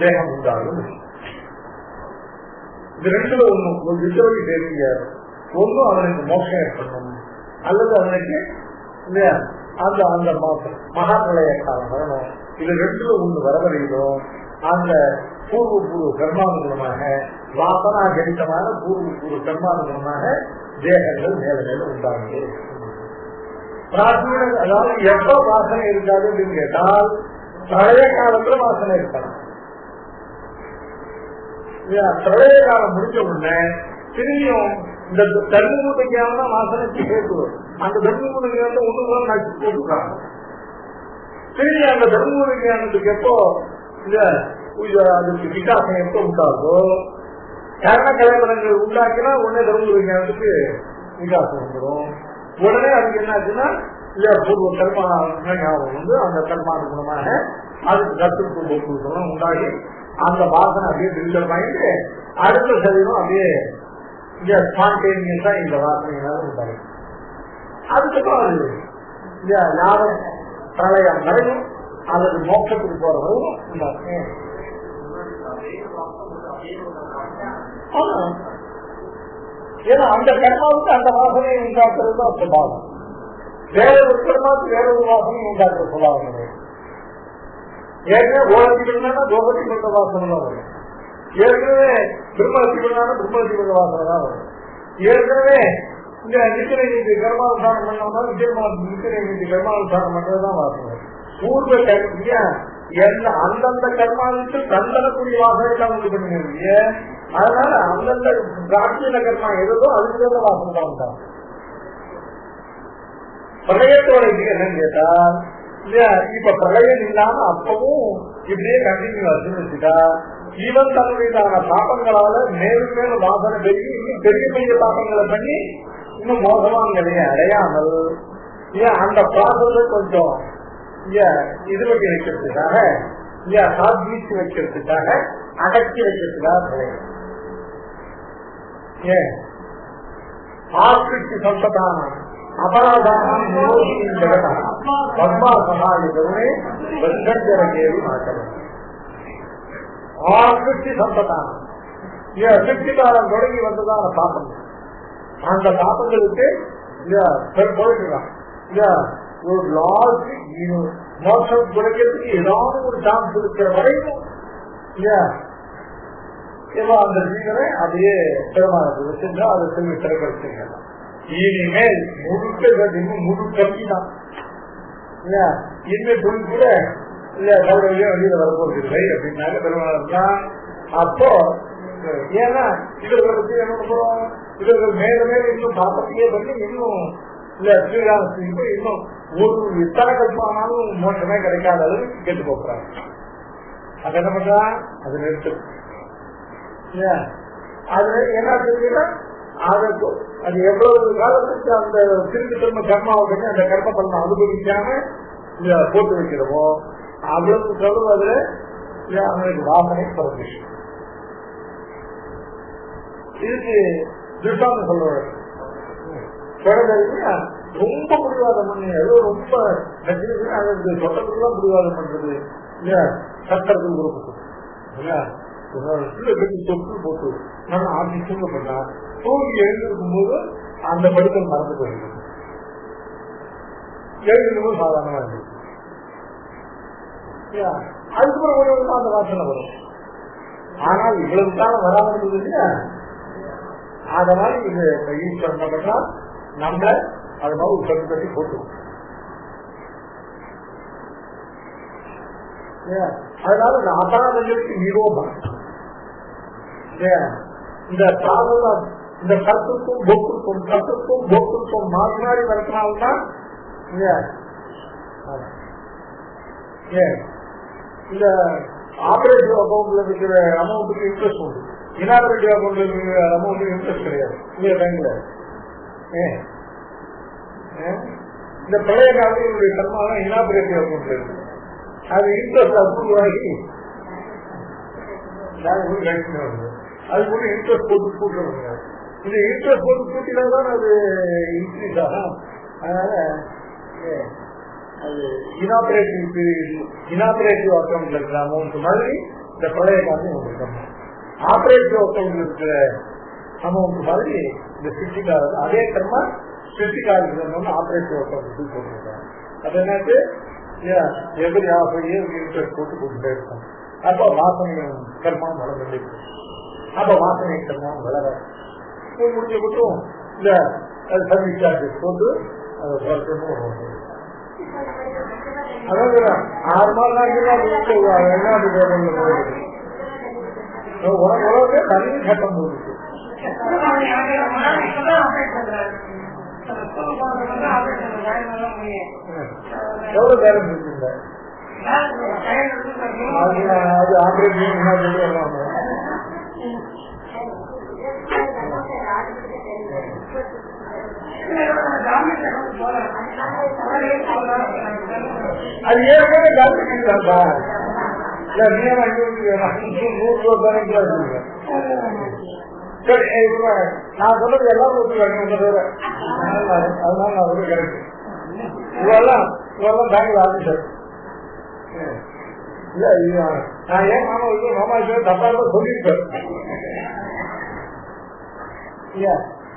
தேகம் உண்டாகும். இது ரெண்டுல ஒண்ணும் ஒரு விசவரி தெரிவிங்க. ஒன்னும் அவனுக்கு மோட்சம் ஏற்படணும் அல்லது அவனுக்கு அந்த அந்த மகா பிரளய காலம் வரணும். இது ரெண்டுல ஒண்ணு வரவரையிலும் அந்த பூர்வ கர்மானுகுணமாக வாசனா ஜனிதமான பூர்வ கர்மானுகுணமாக தேகங்கள் மேல மேல உண்டாகுது. பிராச்சீன அதாவது எப்ப வாசனை இருக்காது அப்படின்னு கேட்டால் பிரளய காலத்துல வாசனை இருக்காது. பிரளய காலம் முடிஞ்ச உடனே திரும்பியும் இந்த தர்மபூதைக்கான வாசனைக்கு சேர்த்துவோம். அந்த தர்மபூதைக்கு ஒண்ணு கூட நச்சு போட்டுருக்காங்க. திரும்பி அந்த தர்மபூதைக்கானதுக்கு எப்போ அதுக்கு விகாசம் எப்ப உண்டாதோ கரண கலைவரங்கள் உண்டாக்கினா உடனே தர்மபூதைக்கானதுக்கு விகாசம் வந்துடும். உடனே அதுக்கு என்ன ஆச்சுன்னா பூர்வ கர்மா ஞாபகம் வந்து அந்த கர்மானுகுணமாக அதுக்கு கருத்து உண்டாகி அந்த வாசனை அப்படியே பில்டர் வாங்கிட்டு அடுத்த சரீரம் அப்படியே ஸ்பான்டேனியஸா இந்த வாசனையினால உண்டாகும். அதுக்கப்புறம் அது யாரும் பிரளயம் வரையும் அல்லது மோட்சத்துக்கு போற வரையும் உண்டாகும். ஏன்னா அந்த கர்மாவுக்கு அந்த வாசனையை உண்டாக்குறது தான் சுபாவம். வேற ஒரு கர்மாவுக்கு வேற ஒரு வாசனையை உண்டாக்குற சுபாவம் கிடையாது. ஏற்கனவே கோலத்தி பண்ணா கோபத்தி பண்ண வாசனை தான் வரும். ஏற்கனவே திருமணத்தி பண்ணாலும் திருமணத்தி பண்ண வாசனை தான் வரும். ஏற்கனவே இந்த நித்திரை நீதி கர்மானுசாரம் பண்ணோம்னா நித்திரை நீதி கர்மானுசாரம் பண்றதுதான் வாசனை. பூர்வ கல்வியா அந்தந்த கர்மாவுக்கு தந்தனக்கூடிய வாசனை தான் உண்டு பண்ணுங்க. அதனால அந்தந்த பிராச்சீன கர்மா எதோ அதுக்கு வாசனை தான் உண்டாகும். பிரளயத்தோட இது என்னன்னு கேட்டா இல்லையா? இப்ப பிரளயம் இல்லாம அப்பவும் இப்படியே கண்டினியூ வச்சுட்டா இவன் தன்னுடையதான பாப்பங்களால மேலும் மேலும் வாசனை பெருகி இன்னும் பெரிய பெரிய பாப்பங்களை பண்ணி இன்னும் மோசமான நிலையை அடையாமல் அந்த ப்ராசஸ கொஞ்சம் இது பண்ணி வைக்கிறதுக்காக சாத்வீச்சு வைக்கிறதுக்காக அடக்கி வைக்கிறதுக்காக பிரளயம். ஏன் ஆசிரிக்கு சம்பதான அபராதானம் பத்மா சமாளிதே வெங்கடேவி மாற்றம் ஆசிரிக்கு சம்பதானம் சிருஷ்டி காலம் தொடங்கி வந்ததான பாப்பம். அந்த பாப்பங்களுக்கு போயிட்டுருக்கான் ஒரு லாஸ்ட் மோசம் குறைக்கிறதுக்கு ஏதாவது ஒரு சான்ஸ் இருக்கிற வரைக்கும் அந்த ஜீவனை அப்படியே பெருமானது செஞ்சா அதை செல்வி திறக்கடிச்சிருக்கலாம். இனிமேல் முழுக்க முழு கல்வி தான் இனிமேல் துணி கூட இல்ல கௌரவியோ வெளியில வரப்போறது இல்லை அப்படின்னாக்க பெருமானம் தான். அப்போ ஏன்னா இவர்களை பத்தி என்ன பண்ணுறோம், இவர்கள் மேல மேல இன்னும் பாப்பத்தையே பண்ணி இன்னும் இல்ல ஸ்ரீராம இன்னும் ஒரு இத்தனை கல்பமானாலும் மோசமே கிடைக்காத அளவுக்கு கேட்டு போக்குறாங்க. அது என்ன பண்றா, அது நிறுத்து. அது என்ன தெரியுதுன்னா அது எவ்வளவு காலத்துக்கு அந்த திரும்பி திரும்ப கர்மாவை பண்ணி அந்த கர்ம பலனை அனுபவிக்காம போட்டு வைக்கிறோமோ அவ்வளவு சொல்லுவது அதுல அவங்களுக்கு வாசனை பிறகு. இதுக்கு திருஷ்டாந்தம் சொல்றாரு. ரொம்ப பிடிவாதம் பண்ணி ஏதோ ரொம்ப சொட்டத்துக்குலாம் பிடிவாதம் பண்றது இல்லையா, சட்டத்துக்கு கொடுக்கும் தொற்று போட்டு நான் ஆட்சி தூங்கப்பட்டா தூங்கி எழுந்திருக்கும் போது அந்த படுக்கல் மறந்து போயிருக்கும். எழுந்திருக்கும் சாதாரணமா இருக்கு. அதுக்கப்புறம் கொஞ்சம் அந்த வாசனை வரும். ஆனால் இவ்வளவு காலம் வராமல் இருந்தது இல்லையா, அதனால இது ஈஸ்வரன் பண்ணா நம்ம அது மாதிரி ஒரு கட்டு கட்டி போட்டுருவோம். அதனால இந்த அபராதங்களுக்கு நிரோதம் இந்த சாதனம் இந்த கத்துக்கும் போக்குக்கும் மாறி மாறி வரதுனால்தான் இந்த ஆபரேட்டிவ் அக்கௌண்ட்ல இருக்கிற அமௌண்ட்டுக்கு இன்ட்ரெஸ்ட் உண்டு, இனாபரேட்டிவ் அக்கௌண்ட்ல இருக்கிற அமௌண்ட்டுக்கு இன்ட்ரெஸ்ட் கிடையாது இல்லையா பேங்க்ல. இந்த பழைய காலத்தினுடைய கர்மாதான் இனாபரேட்டிவ் அக்கௌண்ட்ல இருக்கு. அது இன்ட்ரெஸ்ட் அப்ரூவ் ஆகி அது கூட இன்ட்ரெஸ்ட் போட்டு கூட்டுறாங்க. இந்த இன்ட்ரெஸ்ட் போட்டு கூட்டினால்தான் அது இன்க்ரீஸ் ஆகும். அதனால அது இனாபரேட்டிவ் அக்கௌண்ட்ல இருக்கிற அமௌண்ட் மாதிரி இந்த பழைய காலம் உங்களுக்கு ஆபரேட்டிவ் அக்கௌண்ட்ல இருக்கிற அமௌண்ட் மாதிரி இந்த சிட்டிக்காரர் அதே கர்மா சிட்டிக்காரருக்கு ஆபரேட்டிவ் அக்கௌண்ட் போட்டுருக்காங்க. அது என்னது எதிரி ஆசையே இன்ட்ரெஸ்ட் போட்டு கூட்டுட்டே இருக்கும். அப்ப வாசனை கர்மம் வளர்ந்து அப்ப வாசனை கர்மம் வளர முடிஞ்ச மட்டும் இல்ல அது சர்வீஸ் சார்ஜஸ் போட்டு அதை வளர்க்கணும். அதாவது 6 மாதம் வெளிநாட்டு கவர்மெண்ட்ல போயிருக்கு உலக தனி சட்டம் போயிருக்கு. எவ்வளவு நேரம் இருக்குங்க அது ஆபரேஷன் அது ஏற்கனவே டாக்டர் சரி. நான் சொல்றது எல்லாம் அதனால நான் வந்து கரெக்ட். இவெல்லாம் பேங்க்ல ஆபீசர் இல்ல. நான் ஏன் மாமா தப்பா சொல்லியிருப்பேன்.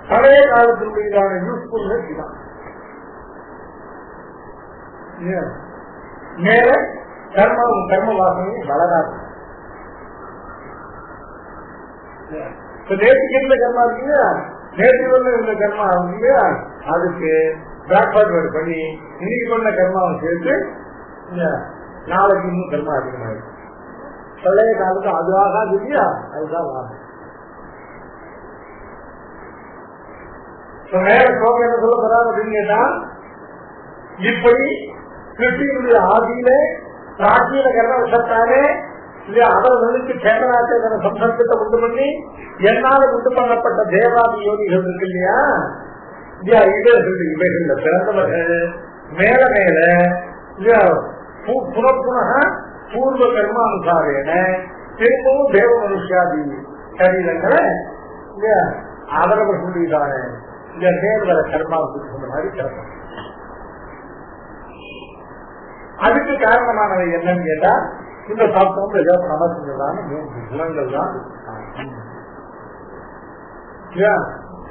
பழைய காலத்தினுடையதான யூஸ்ஃபுல்னஸ் இதுதான். மேல கர்ம வாசனை வளராது. நேற்றுக்கு இருந்த கர்மா இருக்கு இல்லையா, நேற்று இருந்த கர்மா இருக்கு இல்லையா, அதுக்கு பேக்வர்ட் பண்ணி இன்னைக்கு பண்ண கர்மாவை சேர்த்து நாளைக்கு இன்னும் கர்மா அதிகமாயிருக்கு. பழைய காலத்து அது ஆகாது இல்லையா, அதுதான் ஆகும். மேல ஸ்லோகம் என்ன சொல்ல போறாங்க அப்படின்னு கேட்டா, இப்படி கிருஷ்ணனுடைய ஆதியில பிராச்சீன கர்மவசத்தாலே அவர்களுக்கு சேதனாச்சேதன சம்பந்தத்தை உண்டு பண்ணி என்னால் உண்டு பண்ணப்பட்ட தேவாதி யோகிகள் இருக்கு இல்லையா, இவைகள்ல பிறந்தவர்கள் மேல மேல புனப்புனக பூர்வ கர்மானுசாரேன திரும்பவும் தேவ மனுஷாதி சரீரங்களை அவரவர்களுடையதான இந்த நேர்வர கர்மாவுக்கு சொன்ன மாதிரி கிடக்கும். அதுக்கு காரணமானவை என்னன்னு கேட்டா இந்த சாப்பிட்டோம் நமக்குதான் 3 குணங்கள் தான்.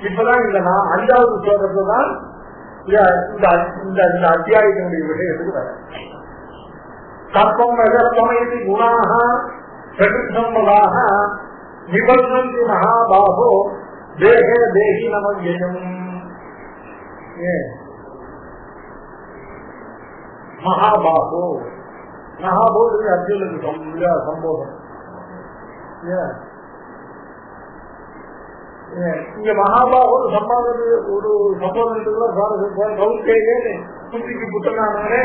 இப்பதான் இந்த 5வது ஸ்லோகத்துல தான் இந்த அத்தியாயத்தினுடைய விஷயத்துக்கு வர தப்பம் ரஜத்தமயதி குணாக பிரகிருத்தம்பதாக நிபந்தந்தி மகாபாகோ தேகே தேகி நமஜயம். மகாபாகோ மகாபோது அர்ஜுனுக்கு சம்போதம். இங்க மகாபாகோ சம்பாதம் ஒரு சம்போதம் கவுத்தேயே குட்டிக்கு புத்தனானே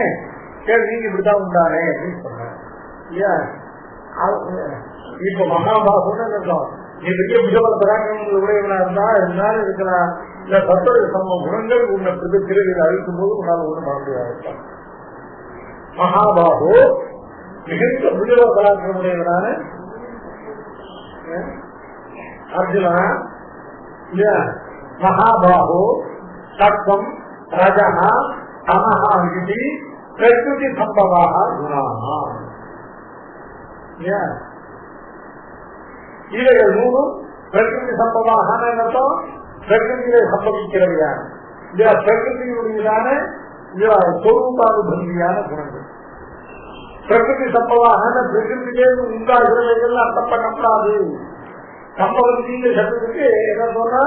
நீங்க இப்படித்தான் உண்டானே அப்படின்னு சொன்னாங்க. இப்ப மகாபாகுன்னு நீ பெரிய புஜபல பராக்கிரமங்கள் உடையவனா இருந்தாலும் இருக்கிறான் இந்த சத்தோட சம குணங்கள் உன்னை பிறகு அழிக்கும் போது உன்னால் ஒண்ணு மறந்து மகாபாகு மிகுந்த புஜபல பராக்கிரமம் உடையவனான அர்ஜுனா மகாபாகு தத்துவம் ரஜா தமஹா விதி பிரகிருதி சம்பவாக குணாக. இவைகள் 3 பிரகிருதி சம்பவாக பிரகிருதியிலே சம்பவிக்கிறவையா பிரகிருதியுடையதான சொரூபானுபந்தியான குணங்கள். பிரகிருதி சம்பவாக பிரகிருதியிலே உண்டாகிறவைகள் அர்த்தம் பண்ணக்கூடாது. சம்பவத்தின் சட்டத்துக்கு என்ன சொன்னா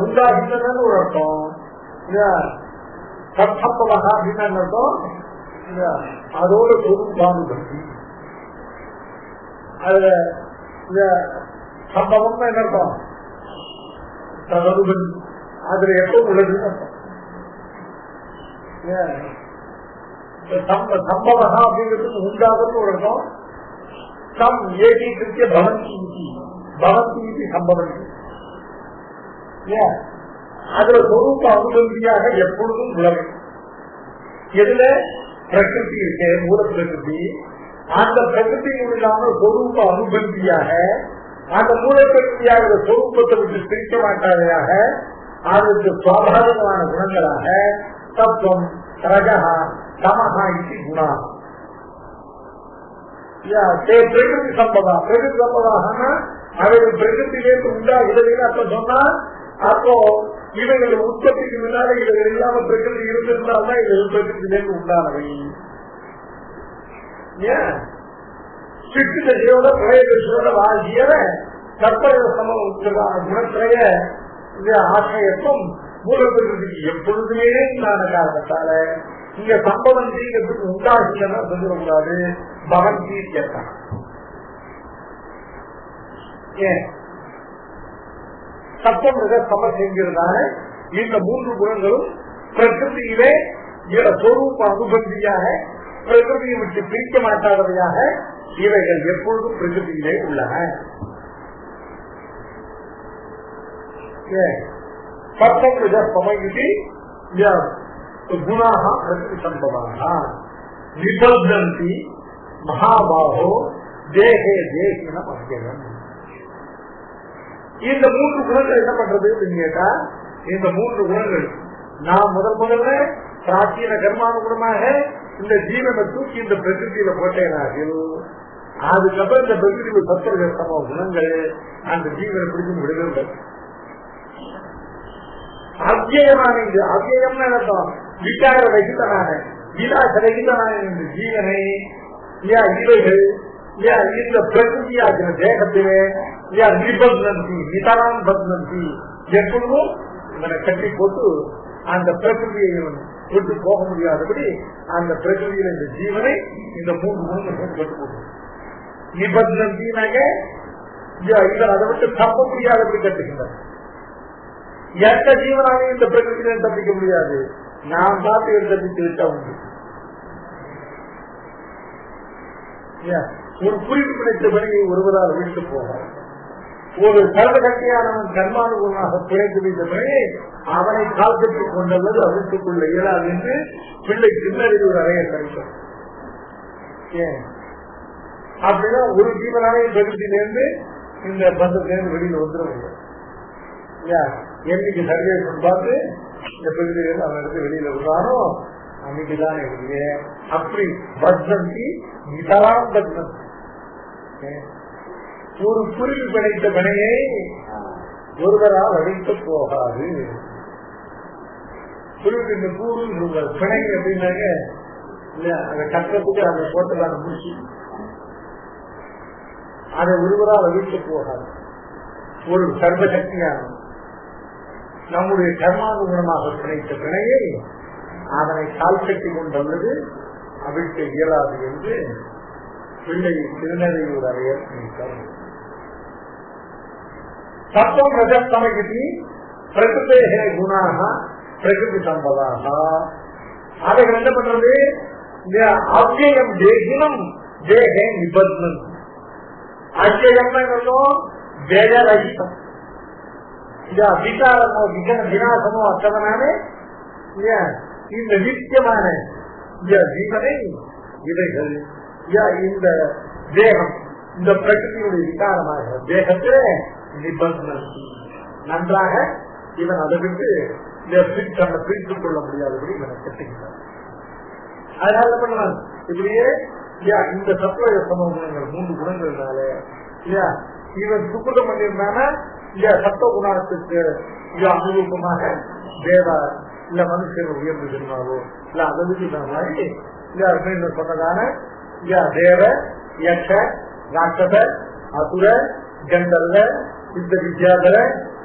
உண்டாகின்றன ஒரு அர்த்தம். சம்பவம் அப்படின்னு அர்த்தம் அதோட சொரூபானுபந்தி. அதுல சம்பவம் என்ன அர்த்தம் ததனுபந்தி அதுல எப்போ உள்ளதுன்னு அர்த்தம். சம்பவம் அப்படிங்கிறது உண்டாகிறது ஒரு அர்த்தம். சம் ஏகீகிருத்திய பவந்தி பவந்தி சம்பவம். அதுல சொரூப அனுபந்தியாக எப்பொழுதும் உலகம். எதுல பிரகிருதி இருக்கு மூல பிரகிருதி, அந்த பிரகிருதியிலான சொரூப அனுபந்தியாக அந்த மூல பிரகிருதியாக சொரூபத்தை விட்டு பிரிக்க மாட்டாதையாக அதற்கு சுவாபாவிகமான குணங்களாக தத்துவம் ரஜா தமஹா இது குணா பிரகிருதி சம்பவா. பிரகிருதி சம்பவாகனா அவைகள் பிரகிருத்திலேருந்து உண்டாகிறதுன்னு அர்த்தம் சொன்னா அப்போ இவைகள் உற்பத்திக்கு முன்னால இவைகள் இல்லாம பிரகிருதி இருந்திருந்தால்தான் இவைகள் பிரகிருத்திலேருந்து உண்டானவை. சிட்டு தசையோட பிரய தசையோட வாழ்க்கையோட கற்பனை சமமான குணத்திலேய ஆசிரியத்தும் மூல பிரகிருதிக்கு எப்பொழுதுமே உண்டான காரணத்தால இங்க சம்பவம் செய்யறதுக்கு உண்டாகினா சொல்லிடக்கூடாது. பவன் தீர்த்தான் சத்தம் சமம் செஞ்சிருந்தால இந்த 3 குணங்களும் பிரகிருதியிலே சொரூப அனுபந்தியாக பிரகிருதியை விட்டு பிரிக்க மாட்டாதவையாக இவைகள் எப்பொழுதும் பிரகிருதியிலே உள்ளன. சத்தம் சமகிதி குணாக பிரகிருதி சம்பவாக நிபந்தந்தி மகாபாகோ தேகே தேகின மத்தியம். இந்த 3 குணங்கள் என்ன பண்றது கேட்டா இந்த 3 குணங்கள் நான் முதல்ல பிராச்சீன கர்மானுகுணமாக இந்த ஜீவனை தூக்கி இந்த பிரகிருதியில போட்டேனாகில் அதுக்கப்புறம் இந்த பிரகிருதி சத்திரமா குணங்கள் அந்த ஜீவனை பிடிச்சு விடுதல் அவ்யயமான இது அவ்யயம்னு அர்த்தம் விசார ரகிதனான விலாச ரகிதனான இந்த ஜீவனை இவைகள் இந்த பிரகிருதியாகிற தேகத்திலே நிபந்தந்தி நிதரான் பத்னந்தி எப்பொழுதும் இவனை கட்டி போட்டு அந்த பிரகிருதியை விட்டு போக முடியாதபடி அந்த பிரகிருதியில இந்த ஜீவனை இந்த 3 குணங்கள் கட்டு போடும். நிபந்தந்தினாக இவர் அதை விட்டு தப்ப முடியாதபடி கட்டுகின்றார். எந்த ஜீவனாலையும் இந்த பிரகிருதியில தப்பிக்க முடியாது. நாம் பார்த்து தப்பித்து விட்டா உண்டு. ஒரு புரிவு கிடைத்த பிறகு ஒருவரால் வீட்டு போகிறார். ஒரு சர்வசக்தியானவன் கர்மானுகுணமாக பிழைத்து வைத்த பிறகு அவனை கால்கட்டிக் கொண்டல்லது அவிழ்த்துக் கொள்ள இயலாது என்று பிள்ளை பின்னறிவு ஒரு அறைய கிடைக்கும். அப்படின்னா ஒரு ஜீவனாலே பிரகிருத்திலிருந்து இந்த பந்தத்திலிருந்து வெளியில் வந்துட முடியும். என்னைக்கு சர்வேசன் பார்த்து இந்த பிரகிருத்திலிருந்து அவன் எடுத்து வெளியில விடுறானோ அன்னைக்குதான் வெளியே அப்படி பத்னந்தி இதெல்லாம் பத்னம். ஒரு புரிவு கிடைத்த வினையை ஒருவரால் அழிக்க போகாது. புரிவு இந்த கூறு பிணை அப்படின்னாங்க அந்த கட்டத்துக்கு அந்த போட்டதான மூச்சு அதை ஒருவரால் அழிக்க போகாது. ஒரு சர்வசக்தியான நம்முடைய கர்மானுகுணமாக கிடைத்த வினையை அதனை கால் கட்டி கொண்டல்லது அவிழ்க்க இயலாது என்று பிள்ளை திருநெல்வேலூர் அறையர் நினைத்தார். சத்தம் ரஜத்தமகிதி பிரகிருதேக குணாக பிரகிருதி சம்பதாக அவைகள் என்ன பண்றது? அவ்யயம் தேகினம் தேகே நிபத்னம். அவ்யயம்னா ஜெயரகிதம் விகாரமோ வினாசமோ அத்தவனானே இந்த நித்தியமான ஜீவனை இவைகள் இந்த தேகம் இந்த பிரகிருதியுடைய விகாரமாக தேகத்திலே நிபந்தனம் நன்றாக இவன் அதை விட்டு பிரித்துக் கொள்ள முடியாதபடி இவனை கட்டுகிறார். அதனால பண்ணலாம் இப்படியே இந்த சத்துவ சமூகங்கள் 3 குணங்கள்னால இவன் சுத்தம் பண்ணியிருந்தானா சத்துவ குணத்துக்கு அனுரூபமாக தேவா இல்ல மனுஷன் உயர்ந்து சொன்னாலோ இல்ல அதற்கு மாதிரி சொன்னதான தேவ யக்ஷ ராட்சத அசுர கந்தர்வ சித்த வித்யாதர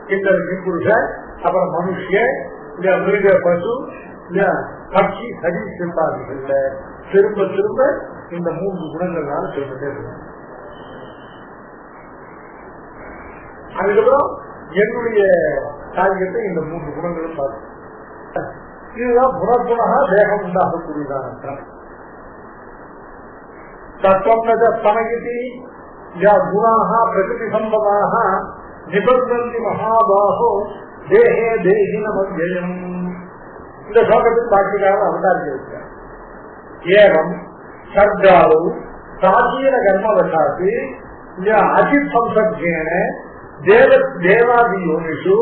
கிண்ணர் கிம்புருஷ அப்புறம் மனுஷ மிருக பசு பட்சி சரீசிருப்பாதிகள்ல திரும்ப திரும்ப இந்த 3 குணங்கள்னால சொல்லிட்டே இருக்கு. அதுக்கப்புறம் என்னுடைய காரியத்தை இந்த 3 குணங்களும் பார்த்து இதுதான் புறப்புணகா தேகம் உண்டாகக்கூடியதான தத்துவம் சமயத்தி குணாக பிரகிருதி சம்பதாக நிபந்தந்தி மகாபாகோ தேகே தேகினம். இந்த ஸ்லோகத்தில் பாக்கியமாக அவதாரிக்கிறார். ஏவம் சர்காலு பிராச்சீன கர்மவசாத்து அஜித் சம்சர்கேன தேவாதியோனிஷு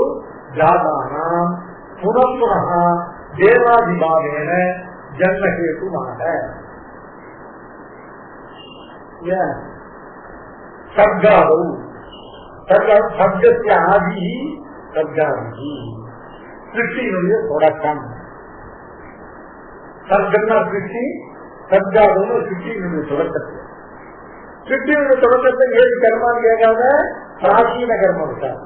ஜாதானாம் புனப்புனः தேவாதிபாவேன ஜன்மஹேதுமாக சர்காலு சப்தத்திய ஆதி சர்காதி சிருஷ்டியினுடைய தொடக்கம். சர்க்கம்னா சிருஷ்டி, சர்காதுன்னு சிருஷ்டியினுடைய தொடக்கத்தை. சிருஷ்டியினுடைய தொடக்கத்தை ஏது கர்மான்னு கேட்காத பிராச்சீன கர்மம் விட்டார்.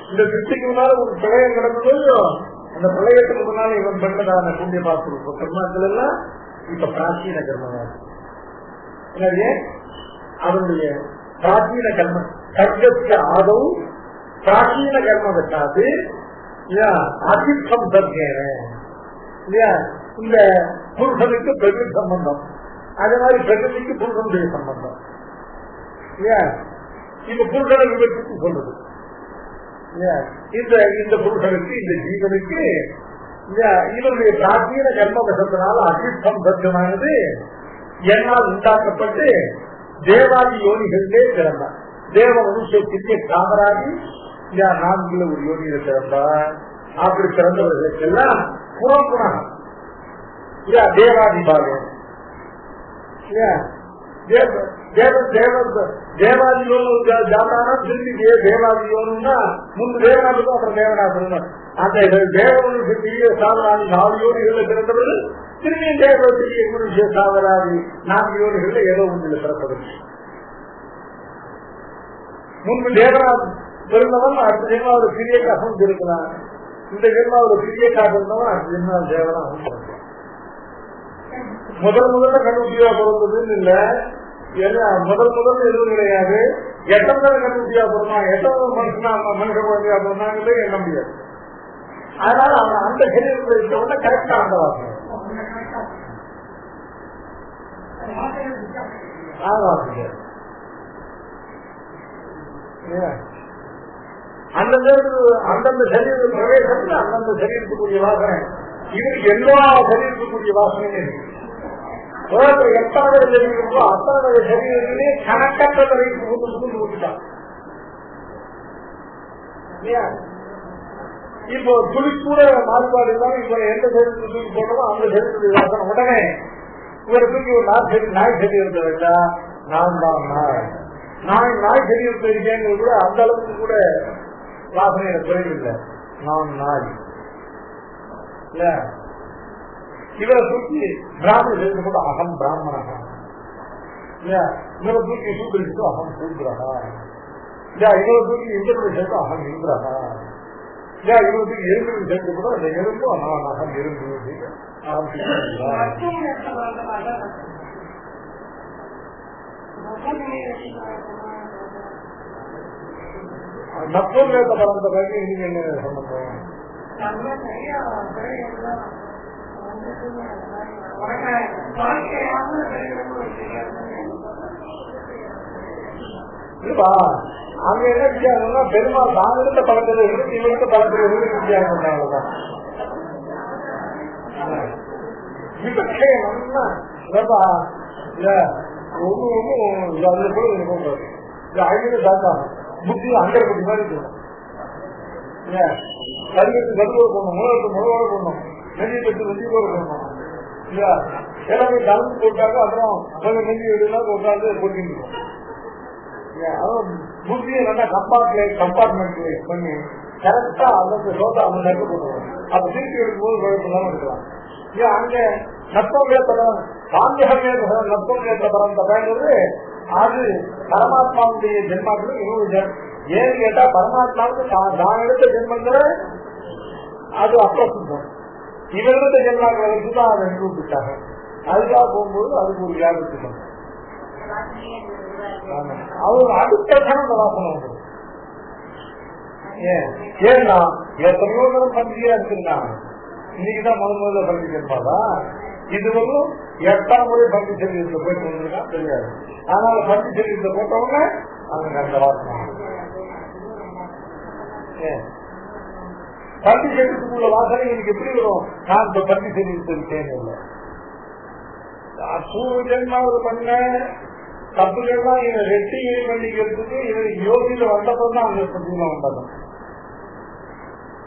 இந்த சிருஷ்டிக்கு முன்னால ஒரு பிரளயம் நடந்ததோ அந்த பிரளயத்துக்கு முன்னால இவன் பண்ணதான புண்ணிய பாத்திரம் கர்மாக்கள் எல்லாம் இப்ப பிராச்சீன கர்மம். எனவே அவனுடைய பிராச்சீன கர்மம் சர்க்கத்திய ஆதவு பிராச்சீன கர்மம் வச்சாது அதிர்ஷ்டம் தர்கேன இந்த புருஷனுக்கு பிரகிருதி சம்பந்தம், அதே மாதிரி பிரகிருதிக்கு புருஷனுடைய சம்பந்தம். இந்த புருஷனை விவரித்து சொல்றது இந்த புருஷனுக்கு இந்த ஜீவனுக்கு இவருடைய பிராச்சீன கர்ம வசத்தினால அதிர்ஷ்டம் தர்க்கமானது என்னால் உண்டாக்கப்பட்டு தேவாதி யோனிகளிலே பிறந்தான். தேவ மனுஷத்திற்கு காமராஜி 4 ஒரு யோனியில பிறந்தார். அப்படி பிறந்தவர்களுக்கெல்லாம் புறப்புணம் தேவாதிபாகம் தேவாதியோனு ஜாதானா திரும்பி தேவாதியோனுன்னா முன்பு தேவநாதனுக்கும் அப்புறம் தேவநாதனும் அந்த தேவனுக்கு சாதனாதி 4 யோனிகளில் பிறந்தவர்கள் திரும்பியும் தேவத்திற்கு குரு சாதனாதி 4 யோனிகளில் ஏதோ ஒன்றில் பிறப்பது. முன்பு தேவநாத் பிறந்தவன் அடுத்த ஜென்மாவோட சிறிய காசம் இருக்கலாம், இந்த ஜென்மாவோட சிறிய காசம் இருந்தவன் அடுத்த ஜென்மா தேவனாகவும் பிறந்தான். முதல்ல கண்டுபிடியா பிறந்ததுன்னு இல்ல, முதல் எதுவும் கிடையாது. எத்தனை கண்டுபிடியா பிறந்தான், எத்தனை மனுஷனா மனுஷ குழந்தையா பிறந்தாங்களே எண்ண முடியாது. அதனால அவன் அந்த சரீரத்தில் இருக்க கரெக்டா அந்த வாசனை அந்தந்த சரீர பிரவேசத்துல அந்தந்த சரீரத்துக்குரிய வாசனை. இவருக்கு எல்லா சரீரத்துக்குரிய வாசனையும் இருக்கு. எத்தனை சரீரமோ அத்தனை சரீரத்திலே கணக்கற்ற தலைக்கு புகுந்து விட்டுட்டான். இப்போ துளி கூட மாறுபாடு இல்லாம இப்ப எந்த சரீரத்தை தூக்கி போட்டோமோ அந்த சரீரத்துடைய வாசனை உடனே இவரை தூக்கி ஒரு நாய் சரீரத்தை வச்சா நான் தான் நாய் சரீரத்தை இருக்கேங்கிறது கூட அந்த அளவுக்கு கூட வாசனை எனக்கு குறைவில்லை. நான் நாய் இல்ல. இவரை தூக்கி பிராமண சரீரத்தை கூட அகம் பிராமணா இல்ல. இவரை தூக்கி சூத்திரிச்சுட்டு அகம் சூத்ரா இல்ல. இவரை தூக்கி இந்திரனை சேர்த்து அகம் இந்திரா இல்ல. இவரை தூக்கி எறும்பு சேர்த்து கூட அந்த எறும்பு நான் அகம் எறும்பு நட்போதேச பரந்த பற்றி நீங்க என்ன சம்பந்தம்? இல்லப்பா அங்க என்ன வித்தியாசம்னா பெருமாள் தாங்கிட்ட பழக்கிறது இவங்கிட்ட பழக்கிறது வித்தியாசம் அவ்வளவுதான். விபட்சயம்னா இல்ல ஒன்னும் அதுல கூட போடுறது ஐநூறு சாத்தாகும் புத்தி அண்டர் பட்டி மாதிரி இருக்கணும். கருவத்து கருவோடு போடணும், முழத்து முழவோடு போடணும், நெஞ்சு பெற்று நெஞ்சியோடு போடணும் இல்லையா. எல்லாமே கலந்து போட்டாக்க அப்புறம் கொஞ்சம் நெஞ்சு வீடுலாம் உட்காந்து போட்டிட்டு இருக்கும். புத்தியை நல்லா கம்பார்ட்மெண்ட் பண்ணி கரெக்டா அந்த சோதா அந்த நேரத்தில் போட்டுருவோம். அப்ப திருப்பி எடுக்கும்போது குழப்பம் இருக்கலாம். அங்க நட்பம் ஏற்படும் சாந்தியம் நட்பம் ஏற்படும் பயன்படுது. அது பரமாத்மாவுடைய ஜென்மாக்களும் இன்னொரு ஏன்னு கேட்டா பரமாத்மாவுக்கு தான் எடுத்த ஜென்மங்கிற அது அப்பிரசித்தம். இவர்களுடைய ஜென்மாக்களை வச்சுதான் அதை நிரூபித்தாங்க. அதுக்காக போகும்போது அதுக்கு ஒரு வியாபத்துக்கும் அவங்க அடுத்த கணக்கு வாசனை வந்துடும். ஏன்னா எத்தனையோ நேரம் பண்டிகையா எடுத்துருக்காங்க. இன்னைக்குதான் முதல்ல பண்டிகை இருப்பாதா? இது வந்து 8ஆம் முறை பண்டி சரீரத்தை போயிட்டு வந்திருக்கா தெரியாது. அதனால பண்டி சரீரத்தை போட்டவங்க அவங்க அந்த வாசனை பண்டி சரீரத்துக்குள்ள வாசனை எனக்கு எப்படி வரும்? நான் இந்த பண்டி சரீரத்தை இருக்கேன்னு இல்லை. பூர்வ ஜென்மாவது பண்ண தப்புகள்லாம் இவன் ரெட்டி பண்ணிக்கிறதுக்கு இவன் யோகியில வந்தப்பதான் தான் அந்த சத்தியமா வந்தாங்க.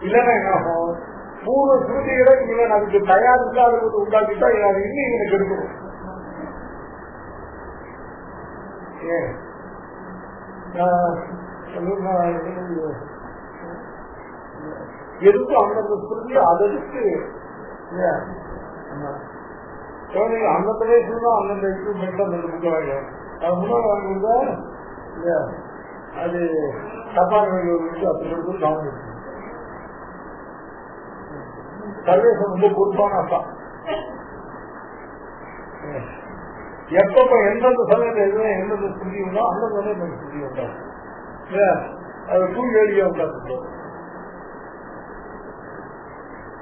இல்லைன்னா என்ன ஆகும்? பூர்வ ஸ்ருதிகளை இவன் அதுக்கு தயாரிக்காத உண்டாக்கிட்டா அது இன்னும் இவனுக்கு எடுக்கணும். எதுக்கும் அந்தந்த ஸ்ருதி அதற்கு அந்த பிரதேசம் தான் அந்தந்த எக்யூப்மெண்ட் அந்த புக்க வாங்கிடும். அது முன்னாடி வாங்கிருந்தா அது தப்பான அப்படி சொல்லிட்டு கவனிச்சு சர்வேசம் ரொம்ப பொறுப்பான அப்பா. எப்பப்ப எந்தெந்த சமயத்தில் எதுவும் எந்தெந்த ஸ்ருதி உண்டோ அந்த சமயம் ஸ்ருதி உண்டாகும். அது தூய்வேலியா உண்டாக்கு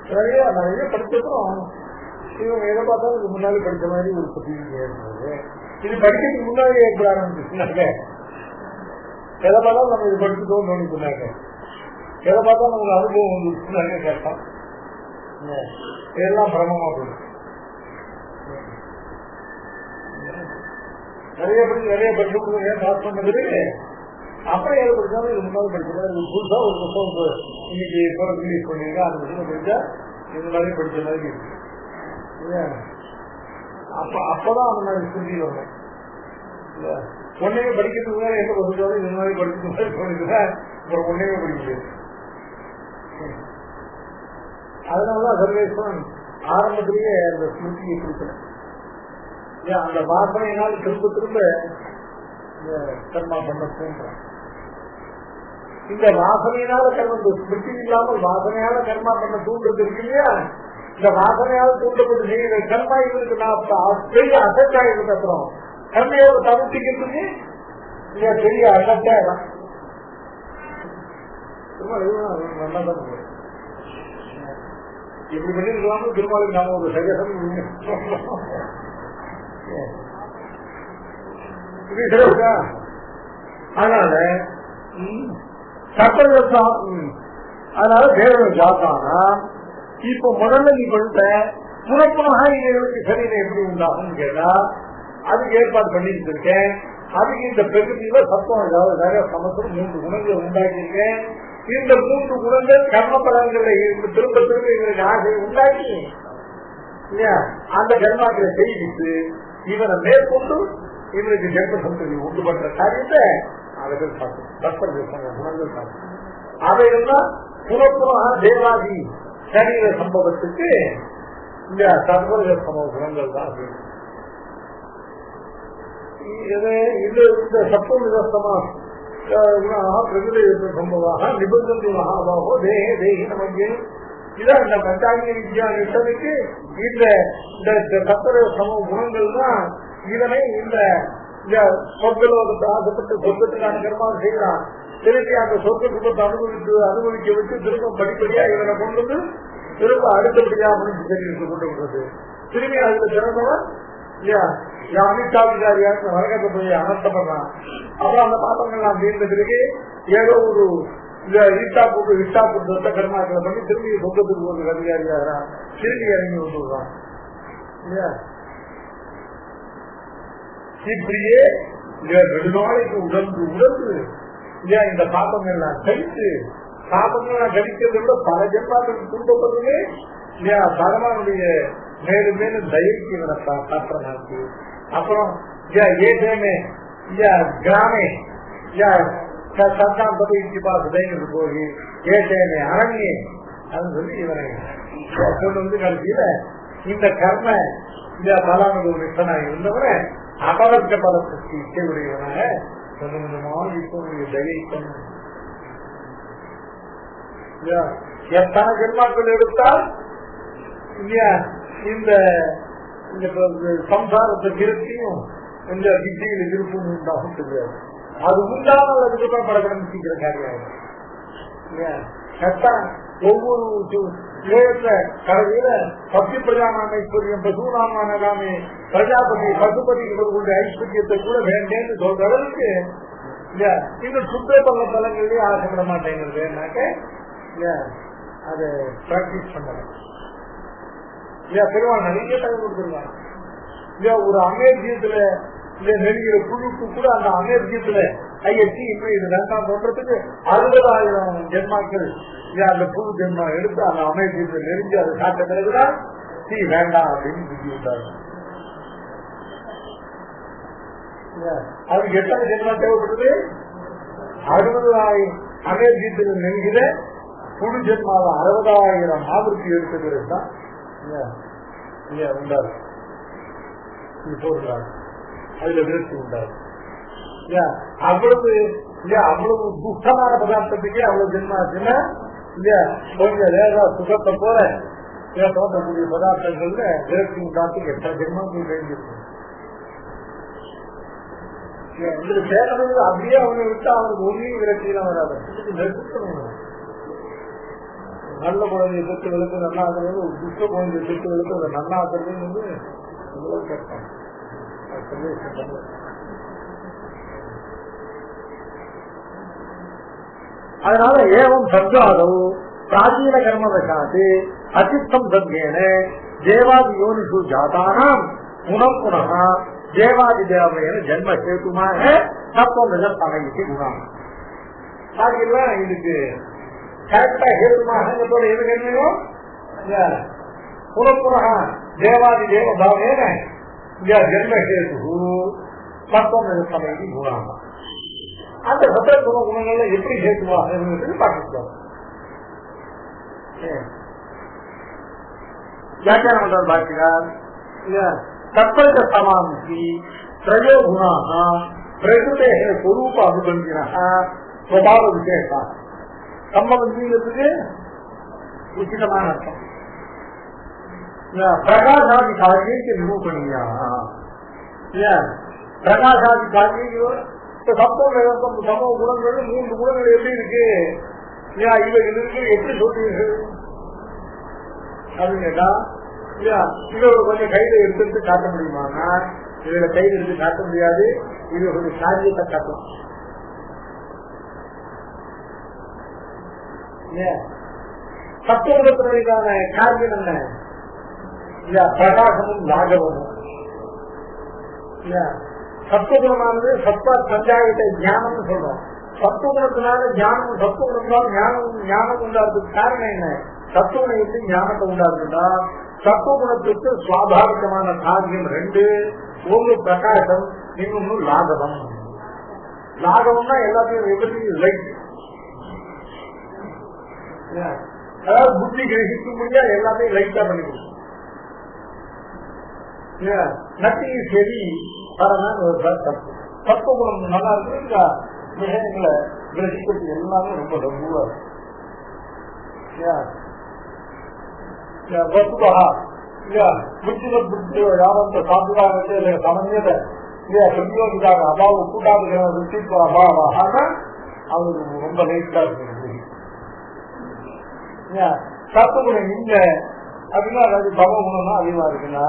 நிறைய படிச்சதும் இவங்க எதை பார்த்தாலும் இது முன்னாடி படிச்ச மாதிரி ஒரு பத்திரிகை ஏற்படுது. இது படிக்கிறதுக்கு முன்னாடி ஏற்பட ஆரம்பிச்சுனாக்க எதை பார்த்தாலும் நம்ம இது படிச்சுட்டோம் தோணிச்சுனாக்க எதை பார்த்தா நமக்கு அனுபவம் வந்துருச்சுனாக்க கேட்போம். இதெல்லாம் பிரமமா போயிடும். நிறைய படிச்சு ஏன் பாஸ் பண்ணது அப்புறம் எதை படிச்சாலும் இது முன்னாடி படிச்சா புதுசா ஒரு புத்தகம் இன்னைக்கு ரிலீஸ் பண்ணிருக்கா அந்த புத்தகம் படிச்சா இந்த மாதிரி படிச்ச மாதிரி இருக்கு. அப்பதான் அந்த மாதிரி ஸ்ருதி வரும். ஒன்னையே படிக்கிறதுக்கு எந்த பசங்க இந்த மாதிரி படிக்கிறது தோணுதுன்னா அப்புறம் ஒன்னையே படிக்கிறது. அதனாலதான் சர்வேஸ்வரன் ஆரம்பத்திலேயே அந்த ஸ்மிருதியை கொடுக்கணும். அந்த வாசனையினால் திரும்ப திரும்ப கர்மா பண்ண தோன்றான். இந்த வாசனையினால கர்ம ஸ்மிருதி இல்லாமல் வாசனையால கர்மா பண்ண தூண்டுறது இருக்கு இல்லையா? இந்த வாசனையால் தூண்டப்பட்டு செய்கிற கர்மா இவருக்கு நான் பெரிய அசட்டாயிருக்கு. அப்புறம் கர்மையோட தவிர்த்திக்கிறதுக்கு பெரிய அசட்டாயிரம். நல்லதான் இப்படி பண்ணிருக்கலாம்னு திருமாலுக்கு நாம ஒரு சஜஷன் அதனால சர்ப்பதம் அதனால தேவன் ஜாத்தானா இப்ப முதல்ல நீ பண்ணிட்ட புறப்புறமாக இவர்களுக்கு சரீரம் எப்படி உண்டாகும் கேட்டா அதுக்கு ஏற்பாடு பண்ணிட்டு இருக்கேன். அதுக்கு இந்த பிரகிருதியில சத்தம் ஏதாவது சமத்துவம் 3 குணங்களை உண்டாக்கியிருக்கேன். இந்த 3 குணங்கள் கர்ம பலன்களை திரும்ப திரும்ப இவருக்கு ஆசையை உண்டாக்கி இல்லையா அந்த கர்மாக்களை செய்வித்து இவனை மேற்கொண்டு இவனுக்கு ஜென்ம சந்ததி உண்டு பண்ற காரியத்தை அவர்கள் சாப்பிடும் குணங்கள் சாப்பிடும். அவைகள்லாம் புறப்புறமாக தேவாதி சரீர சம்பவத்துக்கு இந்த சர்வர்க சமூக குணங்கள் தான் இந்த சப்த நிதர்சமா சம்பவாக நிபந்தந்தி மகாபாவோ தேக தேகி நமக்கு இதான் இந்த பஞ்சாங்க வித்யா நிஷ்டனுக்கு இந்த சப்த சமூக குணங்கள் தான் இதனை இந்த சொர்க்கலோகத்தை ஆசைப்பட்டு சொர்க்கத்துக்கான கர்மாவை செய்யலாம். திருப்பி அந்த சொர்க்க சுகத்தை அனுபவிக்க வச்சு திரும்ப படிப்படியா இவனை கொண்டு வந்து திரும்ப அடுத்தபடியா முடிஞ்சு தெரிவித்து கொண்டு விடுறது. திரும்பி அதுல திறந்தவன் அமிதாபிகாரியாக வழக்கத்தை போய் அனர்த்தப்படுறான். அப்புறம் அந்த பாத்திரங்கள் நான் தீர்ந்த பிறகு ஏதோ ஒரு இஷ்டாப்பு கர்மாக்களை பண்ணி திரும்பி சொந்தத்துக்கு ஒரு அதிகாரியாகிறான். திரும்பி இறங்கி வந்துடுறான் இல்லையா. இப்படியே நெடுநாளைக்கு உடந்து இல்லையா இந்த பாப்பங்கள்லாம் கழித்து பாப்பங்கள்லாம் கழிக்கிறத விட பல ஜென்மாக்களுக்கு துன்பப்படுறதே இல்லையா பகவானுடைய மேலும் மேலும் தயவுக்கு இவனை காட்டுறனாக்கு. அப்புறம் ஏதேமே கிராமே சத்தான் பதவி தைங்கிறது போய் ஏதேமே அரண்யே அப்படின்னு சொல்லி இவனை கொண்டு வந்து கடைசியில இந்த கர்ம பலானது ஒரு நிஷ்டனாக இருந்தவரை அபரத்த பலத்துக்கு இச்சையுடையவனாக கொஞ்சம் கொஞ்சமாக இப்போடைய தயைக்கும் எத்தனை ஜென்மாக்கள் எடுத்தால் இந்த சம்சாரத்தை திருப்தியும் இந்த வித்தியில விருப்பம் உண்டாகும் தெரியாது. அது உண்டாமல் அதுக்கப்புறம் படப்படம் சீக்கிர காரியம் ஒவ்வொரு கடைசியில பக்தி பிரஜானாமைஸ்வரியம் பசுநாமானே பிரஜாபதி பசுபதி இவர்களுடைய ஐஸ்வர்யத்தை கூட வேண்டேன்னு சொல்ற அளவுக்கு இன்னும் சுத்த பல பலங்கள்லயே ஆசைப்பட மாட்டேங்கிறதுனாக்க அதை பிராக்டிஸ் பண்ணலாம். பெருமாள் நிறைய தகவல் கொடுத்துருவாங்க. ஒரு அமேர்ஜியத்துல நெருங்கிற குழுக்கு கூட அந்த அமேர்ஜியத்துல ஐஎஸ்சி இப்ப இது வேண்டாம் சொல்றதுக்கு 60,000 ஜென்மாக்கள் அந்த புது ஜென்மா எடுத்து அந்த அமேர்ஜியத்தை நெருங்கி அதை காட்ட பிறகுதான் தீ வேண்டாம் அப்படின்னு புத்தி விட்டாங்க. அதுக்கு எத்தனை ஜென்மா தேவைப்படுது? 60,000 அமேர்ஜியத்தில் நெருங்கிற புது ஜென்மாவை 60,000 ஆவர்த்தி எடுத்த பிறகுதான் உண்டாது அதுல விருத்தி உண்டாது. அவ்வளவு அவ்வளவு துஷ்டமான பதார்த்தத்துக்கே அவ்வளவு ஜென்மாச்சுன்னா இல்லையா கொஞ்சம் லேசா சுகத்தை போல தோன்றக்கூடிய பதார்த்தங்கள்ல விரக்தி உண்டாத்துக்கு எத்தனை ஜென்மாக்கள் வேண்டியிருக்கும். இதுல சேதனது அப்படியே அவனை விட்டா அவனுக்கு ஒன்றையும் விரக்தியெல்லாம் வராது. நல்ல குழந்தைய சொத்துகளுக்கு நல்லா ஆக்குறது ஒரு துஷ்ட குழந்தைய சொத்துகளுக்கு அதை நல்லா ஆக்குறதுன்னு வந்து கேட்பாங்க. அதனால ஏவம் சத்வாதவு பிராச்சீன கர்மவசாத்து அசித்தம் சத்யேன தேவாதி யோனிஷு ஜாதானாம் புனம் புனः தேவாதி தேவையான ஜென்ம சேத்துமாக தத்துவம் பகைக்கு குணம். பாத்தீங்களா இதுக்கு கரெக்டா ஹேதுமாக எது கேட்கணும் புனப்புனः தேவாதி தேவ பாவேன ஜென்ம ஹேது தத்துவம் பகைக்கு குணம். அந்த சத்திர குணங்கள்ல எப்படி ஹேத்துவாக இருந்தது பார்க்கலாம். வியாக்கியானம் பண்றார் பாக்கிறார். தற்பக சமாந்தி திரயோ குணாக பிரகிருதே ஸ்வரூப அனுபந்தினா ஸ்வபாவ விசேஷா. சம்பந்திங்கிறதுக்கு உச்சிதமான அர்த்தம். பிரகாசாதி காரியக்கு நிரூபணியா பிரகாசாதி காரிய சமூக குணங்கள் 3 குணங்கள் எப்படி இருக்கு இவைகள் இருக்கு எப்படி சொல்றீர்கள்? அப்படின்னு கேட்டா இல்லையா, இதோட கொஞ்சம் கையில எடுத்து காட்ட முடியுமானா இதோட கையில எடுத்து காட்ட முடியாது. இது ஒரு காரியத்தை காட்டலாம். சத்துவகுணத்தினுடையதான காரியம் என்ன? பிரகாசமும் லாகவமும். சத்துவகுணமானது சத்வா பஞ்சாயத்தை ஞானம்னு சொல்றோம். சத்துவகுணத்தினால ஞானம், சத்துவகுணத்தினால ஞானம் உண்டாடுறதுக்கு காரணம் என்ன? சத்துவகுணத்தை ஞானத்தை உண்டாடுறதா? சத்துவகுணத்துக்கு சுவாபாவிகமான காரியம் ரெண்டு. ஒன்று பிரகாசம், இன்னொன்னு லாகவம். லாகவம்னா எல்லாத்தையும் எப்படி லைட், அதாவது புத்தி கிரகிக்க முடியாது, எல்லாத்தையும் லைட்டா பண்ணி கொடுக்கும். நத்திங் இஸ் ஹெவி சத்துவகுணம் நல்லா இருக்கு. விஷயங்களை கிரகிக்கிறது எல்லாமே ரொம்ப லகுவா இருக்கு. வசுதா புத்தி யாவந்த சாதுவாகத்தை சமஞ்சத சம்யோகிதாக அபாவ கூட்டாதுகிற ருச்சிக்கு அபாவாக அவருக்கு ரொம்ப லைட்டா இருக்கு. சத்துவகுணம் இல்ல அப்படின்னா அதாவது சமகுணம்னா அதிகமா இருக்குன்னா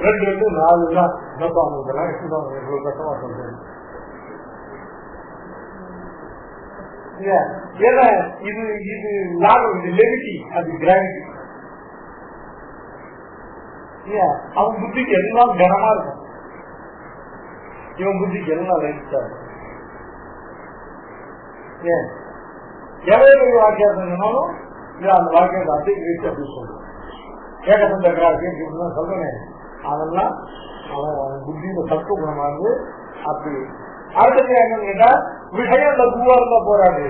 2 4 தான் எவ்வளவு கஷ்டமா சொல்றேன். ஏன்னா இது இது லாபம், இது லெவிட்டி, அது கிராவிட்டி. அவன் புத்திக்கு எல்லாம் கனமா இருக்கும், இவன் புத்திக்கு எல்லாம் லைட்டா இருக்கும். எவ்வளவு வாக்கியம் சொன்னாலும் அந்த வாக்கியத்தை அதிக அப்படின்னு சொல்றேன். கேட்கப்பட்ட கிராக்கியம் சொல்றேன். அதெல்லாம் அவன் புத்தியில சத்துவ குணமானது. அப்படி அடுத்தது என்னன்னு கேட்டா விஷயம் லகுவா இருந்தா போராது.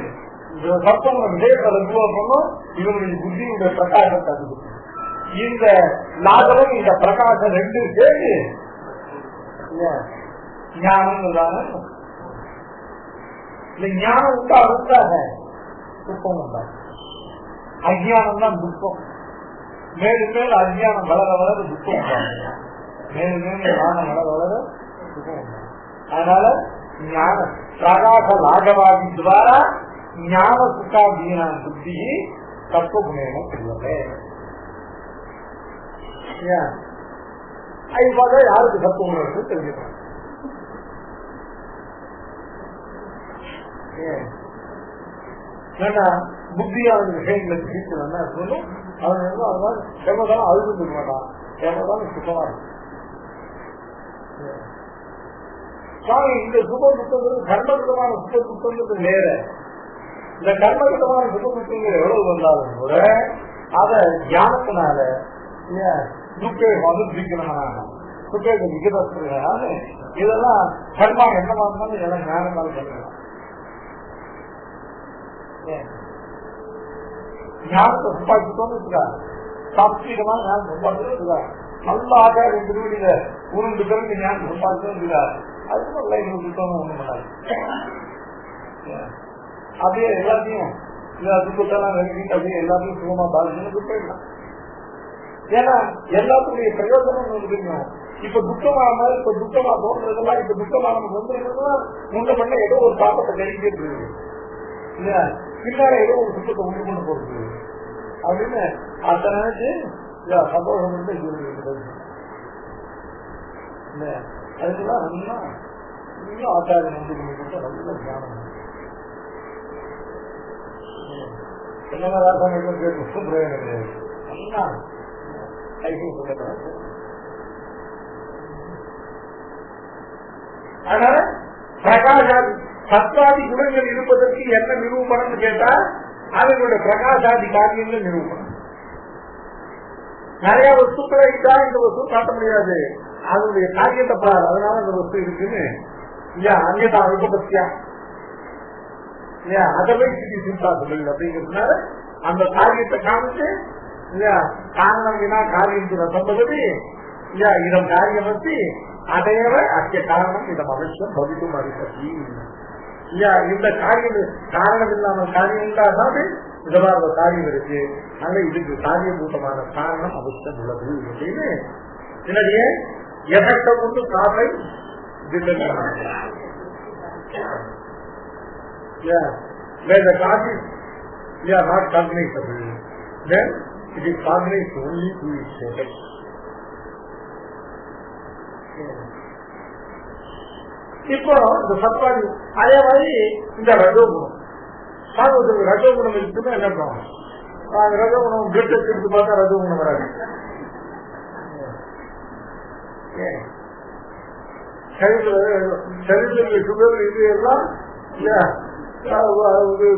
சத்துவ விஷயத்தை லகுவா பண்ணும். இவனுடைய புத்தியுடைய பிரகாசத்தை அது இந்த லாபம், இந்த பிரகாசம் ரெண்டு சேர்ந்து ஞானம் இல்ல. ஞானம் உண்டாக துக்கம் உண்டாகும். அஜ்ஞானம் தான் துக்கம். மேலும் மேல் அஜ்ஞானம் வளர வளர துக்கம் உண்டாகும். மேலும் மேலும் ஞானம் வளர வளர துக்கம் உண்டாகும். அதனால ஞான பிரகாச லாகவாதி துவாரா ஞான சுக்காதீன புத்தி தத்துவகுணேன சொல்லுவே. ஐபாக யாருக்கு தத்துவகுணம் இருக்கு தெரிஞ்சுக்கணும். ஏன்னா புத்தியான விஷயங்களை ஜீவிக்கணும்னா சொல்லும். அவன் அதனால எவ்வளவுதான் அழுது இருக்க மாட்டான், எவ்வளவுதான் சுத்தமா இருக்கும். சுவாமி இந்த சுப துக்கங்கிறது கர்மகிதமான சுப துக்கங்கிறது வேற. இந்த கர்மகிதமான சுப துக்கங்கள் எவ்வளவு வந்தாலும் கூட அத ஞானத்தினால துக்கை அனுபவிக்கணும்னால துக்கை விகிதத்தினால இதெல்லாம் கர்மா என்னமா இருந்தாலும் இதெல்லாம் ஞானத்தால் பண்ணலாம். ஞானத்தை சம்பாதிச்சுட்டோம்னு இருக்கா, சாப்திகமா ஞானம் சம்பாதிச்சு இருக்கா, நல்ல ஆச்சாரிய திருவடியில உருண்டு பிறகு ஞானம் சம்பாதிச்சும் இருக்கா. அதுக்கு லைஃப் சுத்தமா ஒண்ணும் பண்ணாது. அப்படியே எல்லாத்தையும் துக்கத்தெல்லாம் நிறுத்திட்டு அப்படியே எல்லாத்தையும் சுகமா பாதிச்சுன்னு போயிடலாம். ஏன்னா எல்லாத்துடைய பிரயோஜனம் தெரியும். இப்ப துக்கமா மாதிரி இப்ப துக்கமா தோன்றதெல்லாம் இப்ப துக்கமா நமக்கு வந்துருக்குன்னா முன்ன பண்ண ஏதோ ஒரு பாப்பத்தை கழிக்கிறது இல்லையா, பின்னால ஏதோ ஒரு சுத்தத்தை உண்டு கொண்டு போறது அப்படின்னு அதை நினைச்சு சந்தோஷம் வந்து இல்லையா. அதுக்குதான் நல்லா ஆச்சாரம் வந்து நல்ல ஞானம். என்னமா ராசாயனம் கேட்டு பிரயோஜனம் கிடையாது. நல்லா அதனால பிரகாசாதி சத்வாதி குணங்கள் இருப்பதற்கு என்ன நிரூபணம் கேட்டா அதனுடைய பிரகாசாதி காரியங்கள் நிரூபணம். நிறைய வஸ்துக்களை தான் இந்த வஸ்து காட்ட முடியாது, அதனுடைய காரியத்தை பாரு. அதனால இந்த வஸ்து இருக்குன்னு இல்லையா, அந்நியதா உபபத்தியா இல்லையா, அதவை சிந்தாசுகள் அப்படிங்கிறதுனால அந்த காரியத்தை காமிச்சு இல்லையா, காரணம் வினா காரியம் சம்பவதி இல்லையா, இதம் காரியம் வச்சு அதையவ அத்திய காரணம் இதம் அவசியம் பவிக்கும் அறிப்பதி இல்லையா. இந்த காரியம் காரணம் இல்லாமல் காரியம் உண்டாகாது, இதமாக காரியம் இருக்கு, அதனால இதுக்கு காரியபூதமான காரணம் அவசியம் உள்ளது அப்படின்னு என்னுடைய எதட்ட கொண்டு காசை where the cause is not cognizable, then It is cognized only to its effect. இப்போ இந்த சத்வாதி அதே மாதிரி இந்த ரஜோகுணம் ரஜோகுணம் இருக்குன்னு என்ன பண்ணுவோம்? ரஜோகுணம் பிளட் டெஸ்ட் எடுத்து பார்த்தா ரஜோகுணம் வராது. சரீரத்தில் சுகர் இது எல்லாம்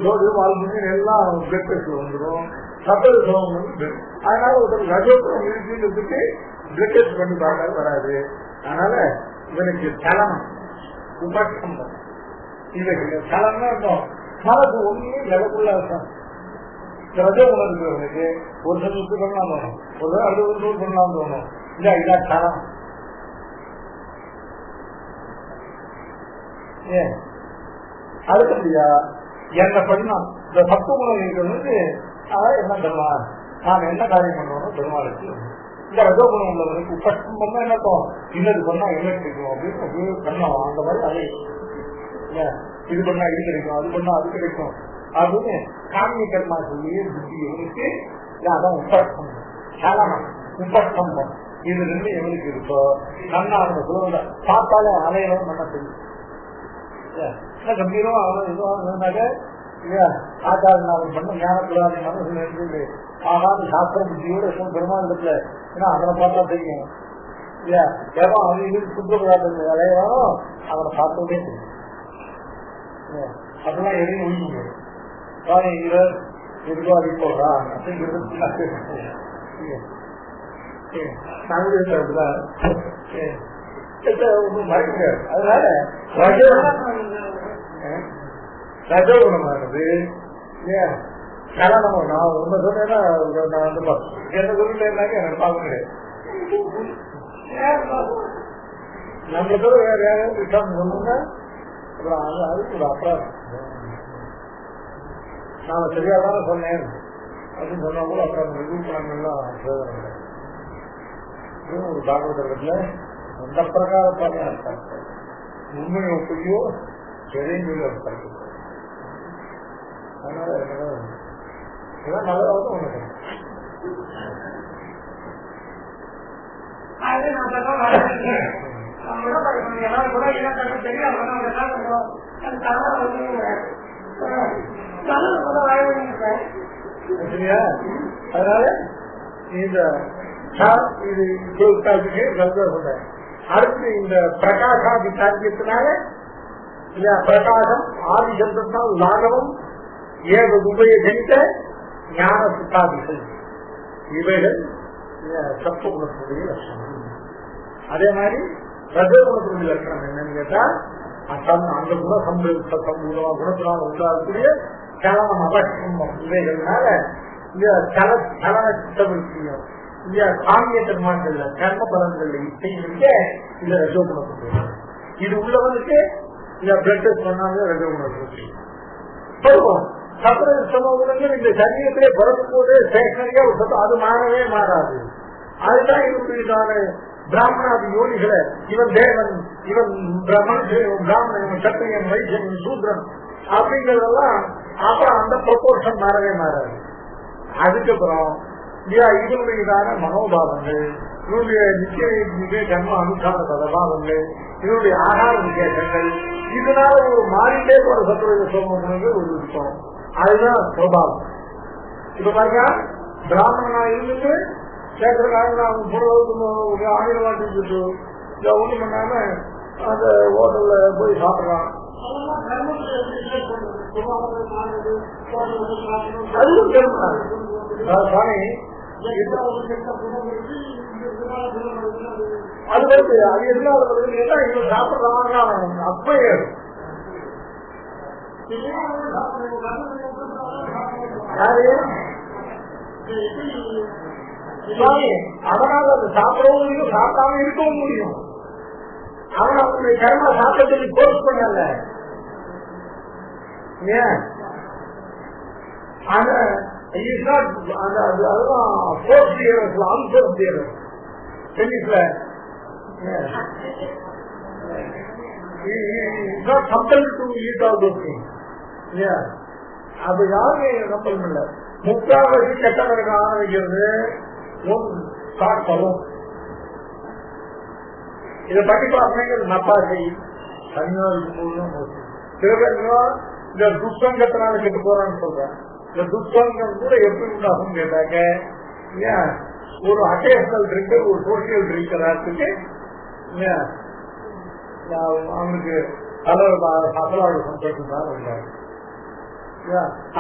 சோடியம் ஆல்புமின் எல்லாம் பிளட் டெஸ்ட் வந்துடும். சக்கரை சோகம் வந்து அதனால ஒரு ரஜோகுணம் இருக்குன்னு பிளட் டெஸ்ட் பண்ணி பார்த்தாலும் வராது. அதனால இவனுக்கு சலனம் உபசம்பம் இவைகள் சலன்னா இருக்கும். மனது ஒண்ணு நிலக்குள்ள ரஜோகுணம் இருக்கிறவனுக்கு ஒரு சமயத்து பண்ணலாம் தோணும், ஒரு அடுத்த ஒரு பண்ணலாம் தோணும். இல்ல இதான் சலம். ஏன் அடுத்தபடியா என்ன பண்ணலாம்? இந்த சத்து குணம் இருக்கிறவனுக்கு என்ன தருவான்? நாம் என்ன காரியம் பண்ணுவோம் பெருமாளுக்கு. இந்த ரஜோகுணம் உள்ளவனுக்கு உபசம்பம் தான் என்னக்கும் இன்னது பண்ணா என்ன கிடைக்கும் அப்படின்னு பண்ணலாம். அந்த மாதிரி அதை இது பண்ணா இது கிடைக்கும், அது பண்ணா அது கிடைக்கும் அப்படின்னு காமிய கர்மா சொல்லி புத்தி எவனுக்கு அதான் உபசம்பம் சலனம் உபசம்பம் இது ரெண்டு எவனுக்கு இருக்கோ நல்லா அந்த குழந்தை பார்த்தாலே அலையவும் நல்லா தெரியும். கம்பீரம் அவன் இதுவாக ஆச்சாரம் பண்ண ஞானக்குள்ளாத மனசு ஆகாத சாஸ்திர புத்தியோட பெருமாள் இடத்துல ஏன்னா அவனை பார்த்தா தெரியும். இல்லையா ஏதோ அவன் இது சுத்தப்படாத அலையவானோ அவனை பார்த்தோடே தெரியும். அதெல்லாம் எதையும் ஒழிக்க முடியும். எதுக்கோ அது போடுறான் அப்படிங்கிறது அதனால ரஜோகுணமானது சலனம். நான் உண்மை சொன்னேன்னா நான் வந்து என்ன சொல்லிட்டேன்னாக்க எனக்கு பார்க்க முடியாது. நம்ம வேற யாராவது விசாரணை சொன்னா அப்புறம் அதுக்கு ஒரு அப்புறம் நாம சரியாதான சொன்னேன் அப்படின்னு சொன்னா கூட அப்புறம் நிரூபணங்கள்லாம் ஒரு பாகவதத்துல அந்த பிரகாரத்தான் உண்மை ஒப்பையோ எதையும் சொல்லி இருப்பாங்க. அதனால இதெல்லாம் நல்லதாவது ஒண்ணு அதனால இந்த இது சொல்றேன். அடுத்து இந்த பிரகாசாதி காரியத்தினால பிரகாசம் ஆதி சப்தத்தால் லாகவம் ஏவ உபய ஜனித்த ஞான சுத்தாதிகள் இவைகள் சத்துவகுணத்தினுடைய லட்சணம். அதே மாதிரி ரஜோகுணத்தினுடைய லட்சணம் என்னன்னு கேட்டா அந்த குணசம்பூதமா குணத்தினால் உண்டாகக்கூடிய சலனம் அபட்சம் இவைகள்னால சலன சித்தவருத்தியும் சாமிய கர்மாக்கள்ல கர்ம பலன்கள்ல இசைக்க இந்த ரஜோகுணத்தினுடைய இது உள்ளவனுக்கு பிளட் டெஸ்ட் பண்ணாங்க ரஜோகுணம் சொல்லுவோம். சத்திர சமூகங்கள் இந்த சரீரத்திலே பிறக்கும் போது ஸ்டேஷனரியா அது மாறவே மாறாது. அதுதான் இவங்களுக்கான பிராமணாதி யோனிகளை இவன் தேவன் இவன் பிராமணன் இவன் சத்திரியன் வைத்தியன் சூத்ரன் அப்படிங்கறதெல்லாம் அப்புறம் அந்த ப்ரொபோர்ஷன் மாறவே மாறாது. அதுக்கப்புறம் இதனுடையதான மனோபாவங்கள் இவருடைய நிச்சய கர்ம அனுஷ்டான பதபாவங்கள் இவருடைய ஆகார விசேஷங்கள் இதனால ஒரு மாறிட்டே போற சத்துவ சோமங்கள் ஒரு விஷயம். அதுதான் சுபாவம். இப்ப பாருங்க பிராமணனா இருந்து கேட்கறதுக்காக ஆயிரம் வாட்டிட்டு ஒண்ணு பண்ணாம அந்த ஹோட்டல்ல போய் சாப்பிடறான். அதுவும் கர்மம் சாமி. அது வந்து அது எதனால கேட்டா இவன் சாப்பிடுறாங்க அப்பயே அவனால அது சாப்பிடவும் முடியும் சாப்பிடாம இருக்கவும் முடியும். அவன் அவனுடைய கர்மா சாப்பிட்டு கோர்ஸ் பண்ணல. ஏன் அது யாருமே கம்பல் இல்ல. முக்காவாசி கெட்டவருக்கு ஆரம்பிக்கிறது பலம். இதை பற்றி பார்க்கறது நப்பாசை தனியா இருக்கும்போது சில பேர் இந்த துஷ்சங்கத்தினால கெட்டு போறான்னு சொல்றேன். இந்த துஷ்சங்கம் கூட எப்படி உண்டாகும் கேட்டாக்க ஒரு அக்கேஷனல் ட்ரிங்கர் ஒரு சோசியல் ட்ரிங்கராத்துக்கு அவனுக்கு அசலாடு சந்தோஷம் தான் இருந்தாங்க.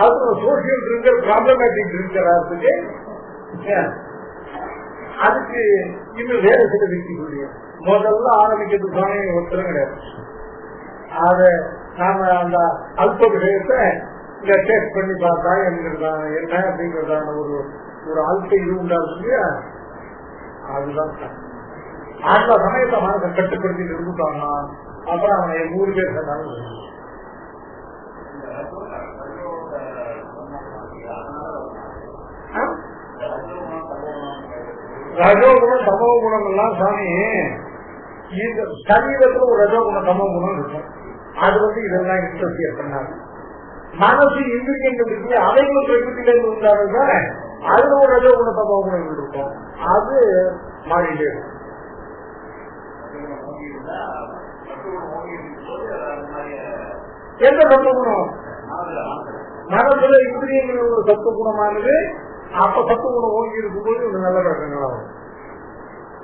அது சோசியல் ட்ரிங்கர் ப்ராப்ளமேட்டிக் ட்ரிங்கராத்துக்கு அதுக்கு இன்னும் வேற சில விக்கி சொல்லிய முதல்ல ஆரம்பிக்கிறதுக்கான ஒருத்தரும் கிடையாது. அத நாம அந்த அல்ப விஷயத்தை இங்க டேஸ்ட் பண்ணி பார்த்தா என்கிறதான என்ன அப்படிங்கறதான ஒரு அல்ப இது உண்டாது இல்லையா? அதுதான் அந்த சமயத்தை மனதை கட்டுப்படுத்திட்டு இருந்துட்டாங்கன்னா அப்புறம் அவனை 100 பேர் சொன்னாலும் ரஜோகுணம் சமோ குணம் எல்லாம் சாமி இந்த சரீரத்துல ஒரு ரஜோகுண சமோ குணம் இருக்கும். அது இதெல்லாம் இன்ட்ரெஸ்ட் பண்ணாங்க. மனசு இந்திரியங்கள் இருக்கு, அவைகளும் பிரகிருத்திலிருந்து உண்டானதுதான் அதுல ஒரு ரஜோகுண சமோ குணங்கள் இருக்கும். அது மாறிட்டே இருக்கும். எந்த சத்துவ குணம் மனசுல இந்திரியங்கள் ஒரு சத்துவ குணமானது அப்ப சத்துவ குணம் ஓங்கி இருக்கும்போது ஒரு நல்ல பழக்கங்கள் ஆகும்.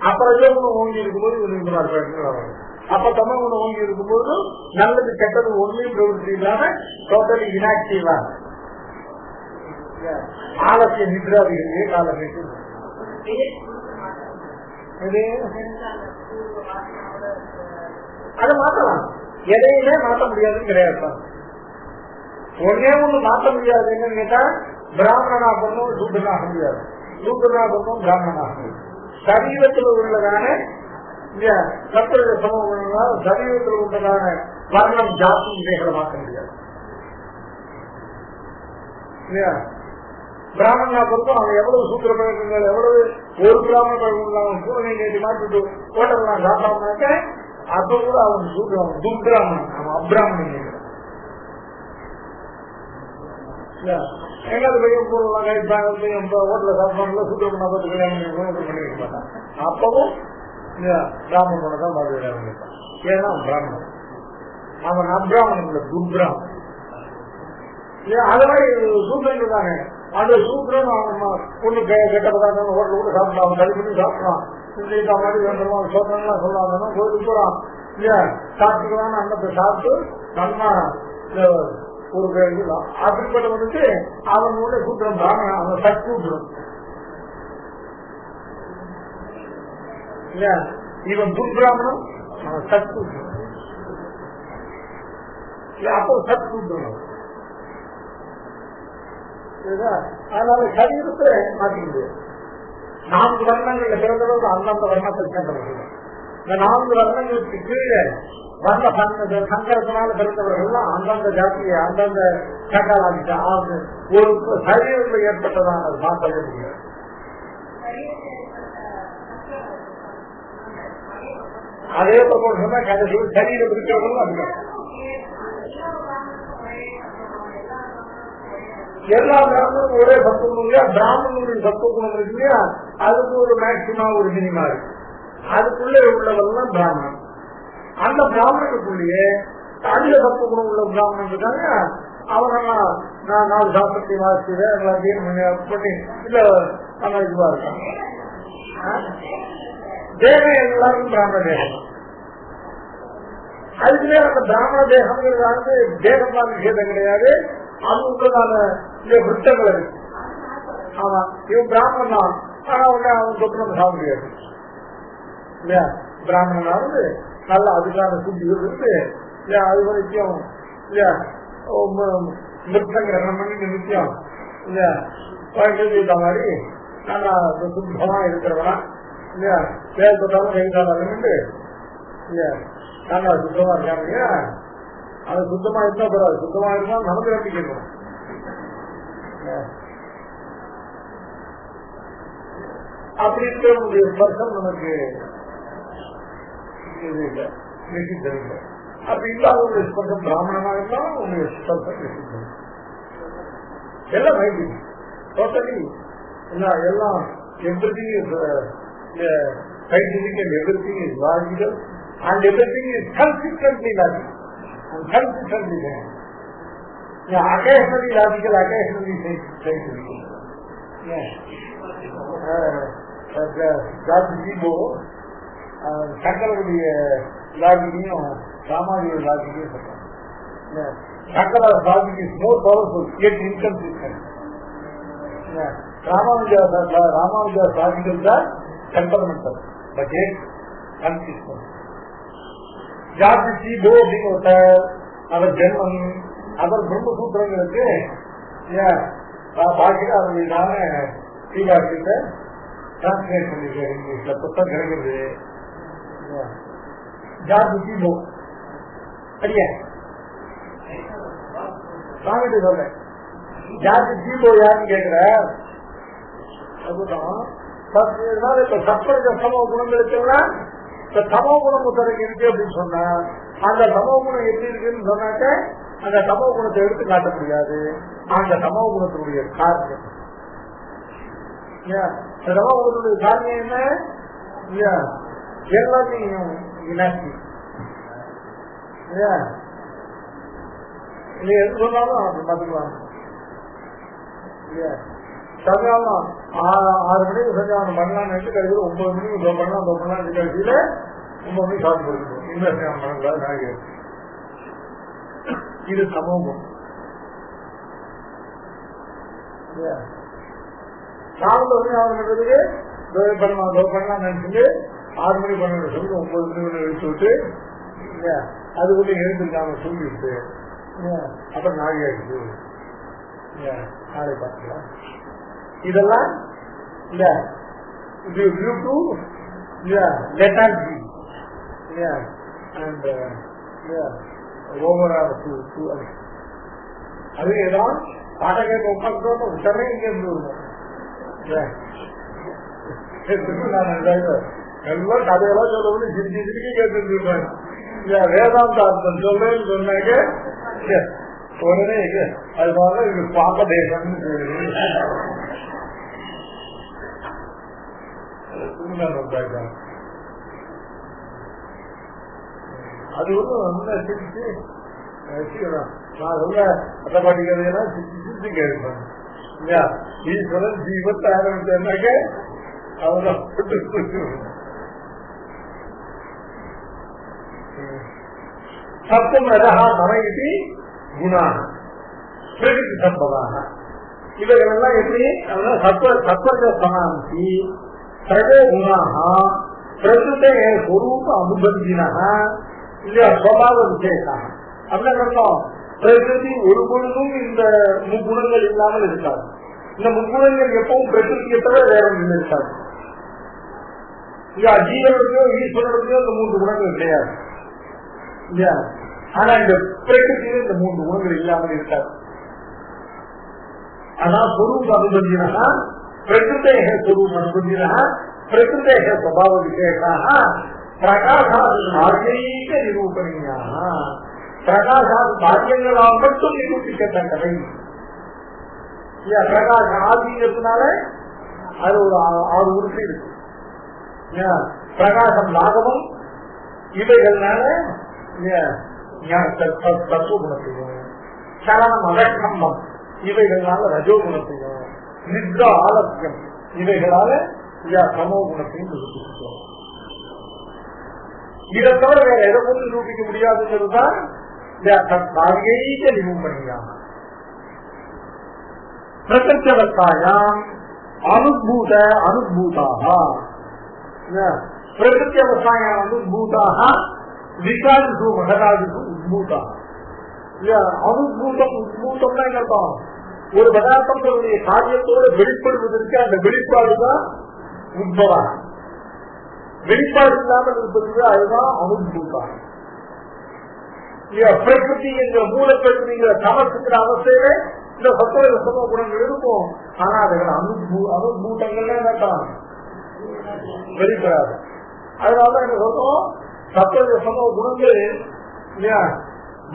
அப்ப ரஜோகுணம் ஓங்கி இருக்கும்போது ஒரு இந்த மாதிரி பழக்கங்கள் ஆகும். அப்ப தம குணம் ஓங்கி இருக்கும்போது நல்லது கெட்டது ஒன்றையும் பிரவருத்தி இல்லாம டோட்டலி இனாக்டிவா ஆலசிய நித்ராதிகளே காலம் அதை மாற்றலாம். எதையுமே மாற்ற முடியாதுன்னு கிடையாது. ஒன்னே ஒண்ணு மாற்ற முடியாது என்னன்னு கேட்டா பிராமணனா பண்ணும் சூத்திரனாக முடியாது, சூத்திரனா பண்ணும் பிராமணனாக முடியாது. சரீரத்தில் உள்ளதான சத்திர சமூகம் சரீரத்தில் உள்ளதான வர்ணம் ஜாதி இதைகளை மாற்ற முடியாது இல்லையா? பிராமணனா பொறுத்தும் அவன் எவ்வளவு சூத்திர பழக்கங்கள் எவ்வளவு ஒரு பிராமண பழக்கம் சூழலை நேற்று மாற்றிட்டு ஹோட்டல்லாம் சாப்பிடாமனாக்க அப்ப கூட அவன் சூத்திரம் துர்பிராமணன், அவன் அப்ராமணன். எங்காவது பையன் ஹோட்டல சாப்பிடாம சூத்திரம் பார்த்து கல்யாணம் பண்ணிக்க மாட்டான். அப்பவும் பிராமணனை தான் பார்த்து கல்யாணம் பண்ணிப்பான். ஏன்னா அவன் பிராமணன், அவன் அப்ராமணன் இல்ல துர்பிராமணன். அது மாதிரி சூத்திரங்கள் தானே. அந்த சூத்திரம் ஒண்ணு கெட்ட பதார்த்தம் ஹோட்டல் கூட சாப்பிடலாம், கல்வி பண்ணி சாப்பிடலாம், மாதிரி வேண்டாம் சோதனைலாம் சொல்லாதான் கோயிலுக்கு போறான் இல்லையா? சாப்பிட்டுக்கலான்னு அன்னத்தை சாப்பிட்டு நம்ம ஒரு அப்படிப்பட்டவனுக்கு அவனோட சூத்திரம் பிராமணன், அவன் சத்சூத்திரம் இல்லையா? இவன் துர்பிராமணம், அவன் சத்சூத்திரம். அப்போ சத்சூத்திரம். அதனால சரீரத்தை மாற்ற முடியாது. 4 வர்ணங்கள்ல பிறந்தவர்கள் அந்தந்த வர்ணத்தை சேர்ந்தவர்கள். இந்த 4 வர்ணங்களுக்கு கீழே வர்ண சங்கரத்தினால பிறந்தவர்கள் அந்தந்த ஜாத்தியை அந்தந்த சங்கராதிக்க ஒரு சரீரத்தில் ஏற்பட்டதான மாற்றவே முடியாது. அதே போல கடைசி சரீரம் இருக்கிறவங்களும் அதிகம். எல்லா பிராமணனும் ஒரே சத்துவம் இல்லையா? பிராமணனுடைய சத்துவ குணம் இருக்கு இல்லையா? அதுக்கு ஒரு மேக்சிமம் ஒரு மினிமா இருக்கு. அதுக்குள்ளே உள்ளவெல்லாம் பிராமணன். அந்த பிராமணனுக்குள்ளேயே அதிக சத்துவ குணம் உள்ள பிராமணன் இருக்காங்க. அவங்கெல்லாம் நான் 4 சாஸ்திரத்தை வாசிக்கிறேன் எல்லாத்தையும் பண்ணி இல்ல நம்ம இதுவா இருக்காங்க. தேகம் எல்லாருக்கும் பிராமண தேகம். அதுக்குள்ளே அந்த பிராமண தேகம்ங்கிறது தேகமான விஷயத்தை கிடையாது. அது உள்ளதான விருத்தங்கள் இருக்கு. ஆமா, இவன் பிராமணன் தான். ஆனா உடனே அவன் தொட்டு நம்ம சாப்பிட முடியாது இல்லையா? பிராமணனாவது நல்லா அதுக்கான சுத்திகள் இருக்கு இல்லையா? அது வரைக்கும் இல்லையா மிருத்தம் கிரகணம் பண்ணி நித்தியம் இல்லையா வாழ்க்கை மாதிரி நல்லா சுத்தமா இருக்கிறவனா இல்லையா? செயல்பட்டாலும் கைதாலும் இல்லையா? நல்லா சுத்தமா இருக்காங்க இல்லையா? அது சுத்தமா இருந்தா பரவாயில்ல, சுத்தமா இருந்தா நமக்கு நம்பிக்கணும். அப்படி இருக்கிற ஸ்பர்சம் நமக்கு இது இல்லை, நிஷித்தம் இல்லை. அப்படி இல்லாத ஒரு ஸ்பர்சம் பிராமணனா இருந்தாலும் உங்களுடைய ஸ்பர்சம் நிஷித்தம். எல்லாம் வைத்தியம் டோட்டலி எல்லாம் everything is scientific and everything is logical and everything is consistently logical and consistently there. Occasionally logical, occasionally scientific. ஜாதிபோ சங்கருடைய லாஜிக்கையும் ராமானுடைய லாஜிக்கையும் சொல்றாங்க. Shankara logic is more powerful yet inconsistent. Ramanuja logical தான் டெம்பரமெண்டல் பட் yet consistent. ஜாதிபோ அப்படின்னு ஒருத்தர் அவர் ஜென்மன் அவர் பிரம்மசூத்திரங்களுக்கு பாக்கியதாரர்களான ஸ்ரீவாக்கிட்ட translate பண்ணிருக்காரு இங்கிலீஷ்ல புத்தகம் கிடைக்கிறது. ஜாதிபோ சரியா சாமிட்டு சொல்ல ஜாதிபோ யாருன்னு கேட்கிற அதுதான் இப்ப சப்பரக சமோ குணங்களுக்கெல்லாம் இப்ப சமோ குணம் ஒருத்தருக்கு இருக்கு அப்படின்னு சொன்னா அந்த சமோ குணம் எப்படி இருக்குன்னு சொன்னாக்க அந்த சமோ குணத்தை எடுத்து காட்ட முடியாது. அந்த சமோ குணத்தினுடைய காரணம் சமோ குணத்துடைய காரணம் என்ன? எல்லாத்தையும் இனக்கி எது சொன்னாலும் அப்படி பார்த்துக்கலாம். சஞ்சானம் 6 மணிக்கு சஞ்சானம் பண்ணலாம் நினைச்சு கழிவு 9 மணிக்கு பண்ணலாம் கழிச்சியில 9 மணிக்கு சாப்பிட்டு கொடுக்கணும். இன்வெஸ்ட் பண்ணக்கூடாது. இது சமூகம். சாப்பிட்டு 6 மணிக்கு பண்ணலாம் நினைச்சுட்டு 6 மணி 12 சொல்லி 9 மணி எழுத்து விட்டு அதுக்குள்ள எழுந்திருக்காம சொல்லிவிட்டு அப்புறம் நாளை ஆயிடுச்சு. நாளை பார்க்கலாம். இதெல்லாம் அதுதான் பாடகை உட்காந்து உடனே இங்க இருந்து வருவோம். எல்லாம் கதையெல்லாம் சொல்ல சிரிச்சு சிரிக்கி கேட்டுருப்பாங்க. வேதாந்த அர்த்தம் சொல்றேன்னு சொன்னாக்க உடனே அதனால இது பாப்ப தேசம் அது ஒண்ணு சிரிச்சு நான் சொல்ல அத்தை பாட்டிக்கிறதுனா சிரிச்சு சிரிச்சு கேட்பேன். ஈஸ்வரன் ஜீவத்தை ஆரம்பிச்சாக்க அவதான் சப்தம் ரதா நமையிட்டு குணா பிரகிருதி சம்பதாக இவைகளெல்லாம் எப்படி சத்வர்க சமாந்தி சர்வோ குணாக பிரகிருதே ஸ்வரூப அனுபந்தினா இல்லையா ஸ்வபாவ விசேஷம். அப்படின்னு அர்த்தம் பிரகிருதி ஒரு பொழுதும் இந்த முக்குணங்கள் இல்லாமல் இருக்காது. இந்த முக்குணங்கள் எப்பவும் பிரகிருதியை தவிர வேற ஒன்று இருக்காது. ஜீவனுடையோ ஈஸ்வரனுடையோ இந்த 3 குணங்கள் கிடையாது இல்லையா? ஆனா இந்த பிரகிருதியில இந்த 3 குணங்கள் இல்லாமல் இருக்காது. ஆனா ஸ்வரூப அனுபந்தினா பிரகிருதேக ஸ்வரூப அனுபந்தினா பிரகிருதேக ஸ்வபாவ விசேஷாக பிரகாசாது காரியைக நிரூபணியாக பிரகாசாது காரியங்களால் மட்டும் நிரூபிக்கத்தக்கவை. பிரகாச ஆதிங்கிறதுனால அது ஒரு 6 உறுப்பு இருக்கு. பிரகாசம் லாகவம் இவைகள்னால தத்துவ குணத்தையும் சரணம் அதம்பம் இவைகளால ரஜோ குணத்தையும் நித்ரா ஆலசியம் இவைகளால சமோ குணத்தையும் நிரூபிக்கிறோம். இதை தவிர வேற எதை கொண்டு நிரூபிக்க முடியாதுங்கிறதுதான் நிரூபணியா. பிரகிருத்தியவஸ்தாயாம் அனுபூத அனுபூதாக பிரகிருத்தியவஸ்தாயாம் அனுபூதாக விகாரிசு மகராஜிசு உத்பூதா. அனுபூதம் உத்பூதம்னா என்ன அர்த்தம்? ஒரு பதார்த்தம் தன்னுடைய காரியத்தோடு வெளிப்படுவதற்கு அந்த வெளிப்பாடுதான் உத்பவா. வெளிப்பாடு இல்லாமல் இருப்பது அதுதான் அனுபூதா. பிரகிருதி என்ற மூல பிரகிருதிங்கிற சமத்துக்கிற அவசியமே இந்த சத்துவ சம குணங்கள் இருக்கும். ஆனா அதுகள் அனுபூதங்கள்ல என்னத்தான் வெளிப்படாது. அதனாலதான் என்ன சொல்றோம், சத்துவ சம குணங்கள்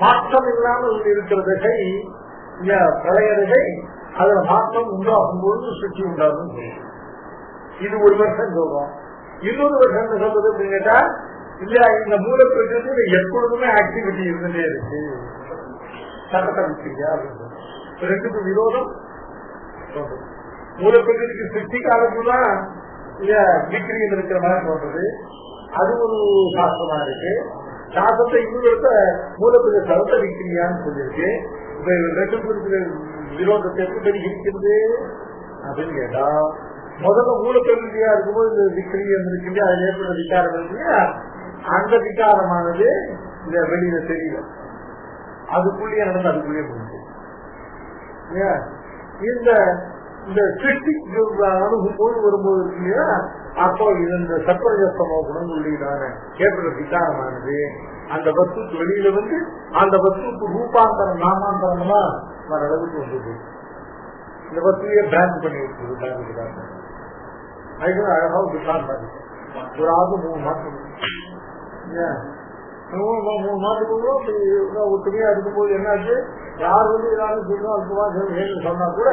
மாற்றம் இல்லாமல் இருக்கிற திசை பிரளய திசை அதுல மாற்றம் உண்டாகும் போது சுற்றி உண்டாகும். இது ஒரு வருஷம் சொல்றோம். இன்னொரு வருஷம் சொல்றது அப்படின்னு கேட்டா, இல்ல இந்த மூலப்பிரகிருதியில எப்பொழுதுமே ஆக்டிவிட்டி இருந்துட்டே இருக்கு, சட்டத்தை விட்டுருக்கா அப்படின்னு ரெண்டுக்கும் விரோதம் சொல்றது. மூலப்பிரகிருதிக்கு சிருஷ்டி காலத்துதான் விக்ரியம் இருக்கிற மாதிரி சொல்றது. அது ஒரு சாஸ்திரமா இருக்கு. சாஸ்திரத்தை இன்னொரு மூலப்பிரகிருதி சரத்த விக்ரியான்னு சொல்லியிருக்கு. இப்ப ரெண்டுக்கும் இருக்கிற விரோதத்தை எப்படி இருக்கிறது அப்படின்னு கேட்டா, முதல்ல மூலப்பிரகிருதியா இருக்கும்போது இந்த விக்ரியம் இருக்கு, அதுல ஏற்பட்ட விகாரம் இருக்கு. அந்த விகாரமானது இந்த வெளியில தெரியல, அதுக்குள்ளேயே நடந்து அதுக்குள்ளேயே போயிடுச்சு. இந்த சிருஷ்டி அணுகும்போது வரும்போது இருக்கு இல்லையா, அப்போ இந்த சத்வரஜஸ்தமோ குணங்களுடையதான ஏற்பட்ட விகாரமானது அந்த வஸ்துக்கு வெளியில வந்து அந்த வஸ்துக்கு ரூபாந்தரம் நாமாந்தரமா வர அளவுக்கு வந்தது. இந்த வஸ்துவையே பிராண்ட் பண்ணி விட்டுருக்காங்க. அதுக்கு அழகா ஒரு விசாரணை ஒரு ஆறு 3 மாசம் 3 மாசத்துக்குள்ள ஒற்றுமையா இருக்கும்போது என்னாச்சு, யார் வந்து ஏதாவது சொன்னா கூட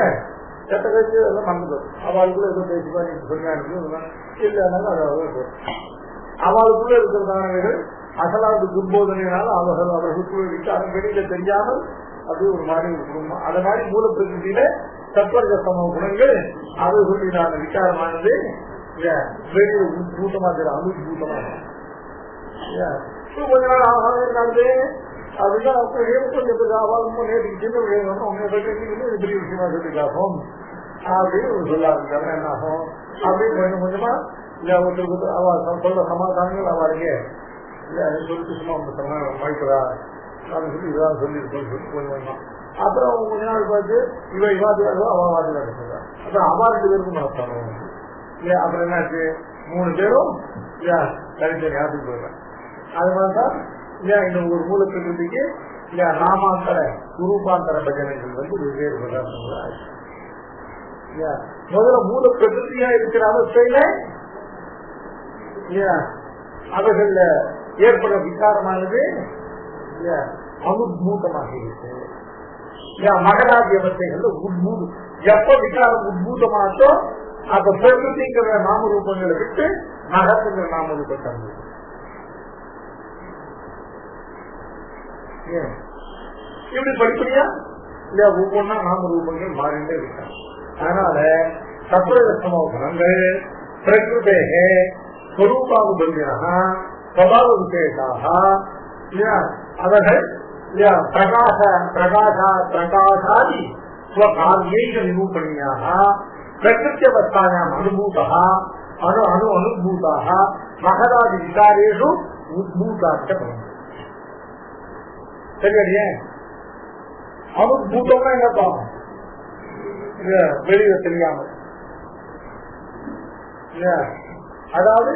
எட்ட கட்சி எல்லாம் மறந்துடும். அவளுக்குள்ள ஏதோ பேசிப்பா நீங்க சொன்னாங்க இல்லைனாலும் அது அவளுக்குள்ள இருக்கிறதானவைகள் அசலாவது துர்போதனையினால அவர்களுக்குள்ள விசாரம் வெளியில தெரியாமல் அது ஒரு மாதிரி ஒரு குடும்பம். அத மாதிரி மூலப்பிரகிருதியில சத்வரஜஸ்தமோ குணங்கள் அவர்களுடைய விசாரமானது வெளியில பூத்தமா தெரியும், அனுபூத்தமா கொஞ்ச நாள் ஆகாது அதுதான் நேற்று சின்ன விஷயம் பெரிய விஷயமா சொல்லிக்காகும் அப்படின்னு சொல்ல ஆரம்பிச்சாங்க. என்ன ஆகும் அப்படின்னு கொஞ்சம் கொஞ்சமா இல்ல ஒருத்தருக்கு அவ சொல்ற சமாதானங்கள் அவருங்க இல்ல சொல்லிட்டு சும்மா மழைக்கிறா அப்படின்னு சொல்லி இதான் சொல்லியிருக்கோம் சொல்லி கொஞ்சம் கொஞ்சம். அப்புறம் கொஞ்ச நாள் பார்த்து இவாதியாரோ அவ வாதியாக சொல்றாங்க. அப்புறம் அவா 2 பேருக்கும் நடத்தாங்க இல்லையா. அப்புறம் என்னாச்சு, 3 பேரும் இல்லையா தனித்தனி ஆத்துக்கு போயிடுறாங்க. அது மாதிரிதான் இல்லையா இந்த ஒரு மூலப்பிரகிருதிக்கு இல்லையா நாமாந்தர குரூபாந்தர பஜனைகள் வந்து வெவ்வேறு பதார்த்தங்கள். முதல்ல மூலப்பிரகிருதியா இருக்கிற அவஸ்தையில அவர்கள ஏற்பட விகாரமானது அனுபூதமாக இருக்கு. மகராதி அவஸ்தைகள்ல உட்பூது எப்ப விகாரம் உட்பூதமாச்சோ அப்ப பிரகிருதிங்கிற நாமரூபங்களை விட்டு மகத்துங்கிற நாமரூபத்தை இப்படி படிப்படியா இல்ல ஒவ்வொன்னா நாமரூபங்கள் மாறிண்டே இருக்காங்க. அதனால சத்வரஜஸ்தமோ குணங்கள் பிரகிருதேக ஸ்வரூபாவுபந்தியாக ஸ்வபாவ விசேஷாக அவர்கள் பிரகாசாதி ஸ்வகாரியைக நிரூபணியாக பிரகிருத்தியவஸ்தாயாம் அனுபூதः அனுபூதாக மகதாதி விகாரேஷு உத்பூதாச்ச பவந்தி. சரியா? அனுபூதம்னா என்ன பாவம் வெளியில தெரியாமல், அதாவது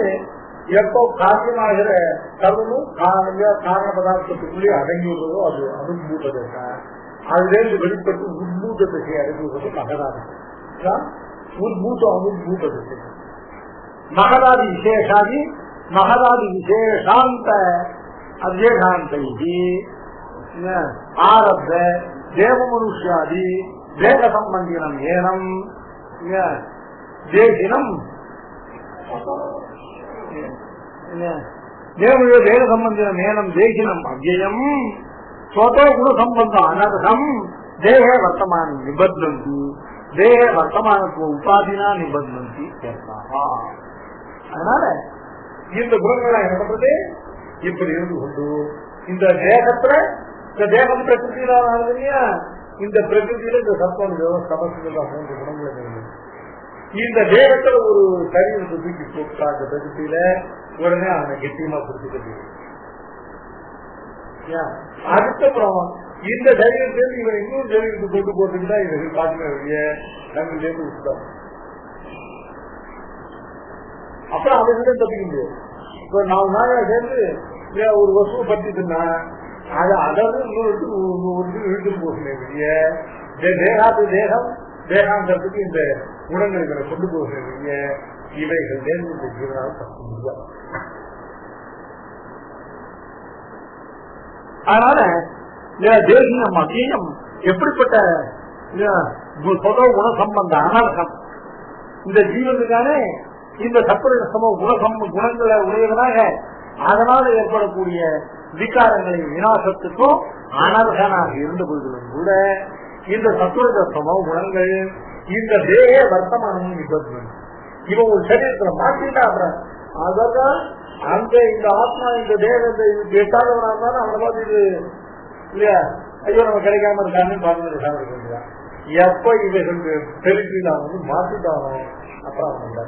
எப்போ காரியமாகிற கர்மமும் காரண பதார்த்தத்துக்குள்ளே அடங்கி உள்ளதோ அது அனுபூதத்தை, அதுலேருந்து வெளிப்பட்டு உத்பூத திசையை அடைந்துள்ளது மகதாதி. உத்பூதம் அனுபூத திசை மகதாதி விசேஷாதி மகதாதி விசேஷாந்த அவ்யகாந்தை ஆரப்த தேவ மனுஷாதி தேக சம்பந்தினம் ஏனம் தேசினம் தேக சம்பந்தினம் ஏனம் தேசினம் அவ்யயம் ஸ்வதோ குண சம்பந்தம் அனர்ஹம் தேக வர்த்தமானி நிபந்தந்தி தேக வர்த்தமானத்துவ உபாதினா நிபந்தந்தி. அதனால இந்த குணங்களை என்ன பண்றது, இப்படி இருந்து கொண்டு இந்த தேகத்துல இந்த தேகம் பிரகிருதியில இல்லையா, இந்த பிரகிருதியில இந்த சத்தம் சமஸ்கிருத 3 குணங்கள் இந்த தேகத்துல ஒரு சரீரத்தை தூக்கி போட்டா அந்த பிரகிருதியில உடனே அவனை கெட்டியமா பிடிச்சிட்டு அதுக்கப்புறம் இந்த சரீரத்திலிருந்து இவன் இன்னொரு சரீரத்தை கொண்டு போட்டுக்கிட்டா இவர்கள் பாத்துக்க நம்பிலேருந்து விட்டுட்டான். அப்புறம் அவர்கிட்ட தப்பிக்க முடியாது. இப்ப 4 நாளா சேர்ந்து ஒரு வசுவை பற்றிட்டுனா அதாவது இன்னொரு இழுத்து போகிறேன். தேகாத்து தேகம் தேகாந்தத்துக்கு இந்த குணங்களை கொண்டு போகிறேன். இவைகள் நேர்ந்து இந்த ஜீவனால் தப்ப முடியாது. அதனால தேசியம் அத்தியம் எப்படிப்பட்ட சொத குணசம்பந்த அனர்ஹம். இந்த ஜீவனுக்கானே இந்த சத்துரஜ சம குணங்களை உடையவனாக அதனால் ஏற்படக்கூடிய விகாரங்களின் விநாசத்துக்கும் அனர்ஹனாக இருந்த போதிலும் கூட இந்த சத்துரஜ சம குணங்கள் இந்த தேக வர்த்தமானம் இவன் ஒரு சரீரத்துல மாற்றிட்டா அப்புறம் அதான் அந்த இந்த ஆத்மா இந்த தேகத்தை எட்டாதவனா இருந்தாலும் அவனை பார்த்து இது இல்லையா ஐயோ நம்ம கிடைக்காம இருக்காங்கன்னு பார்த்து எப்ப இவர்களுக்கு தெரிவித்து வந்து மாற்றிட்டானோ அப்புறம் அவன்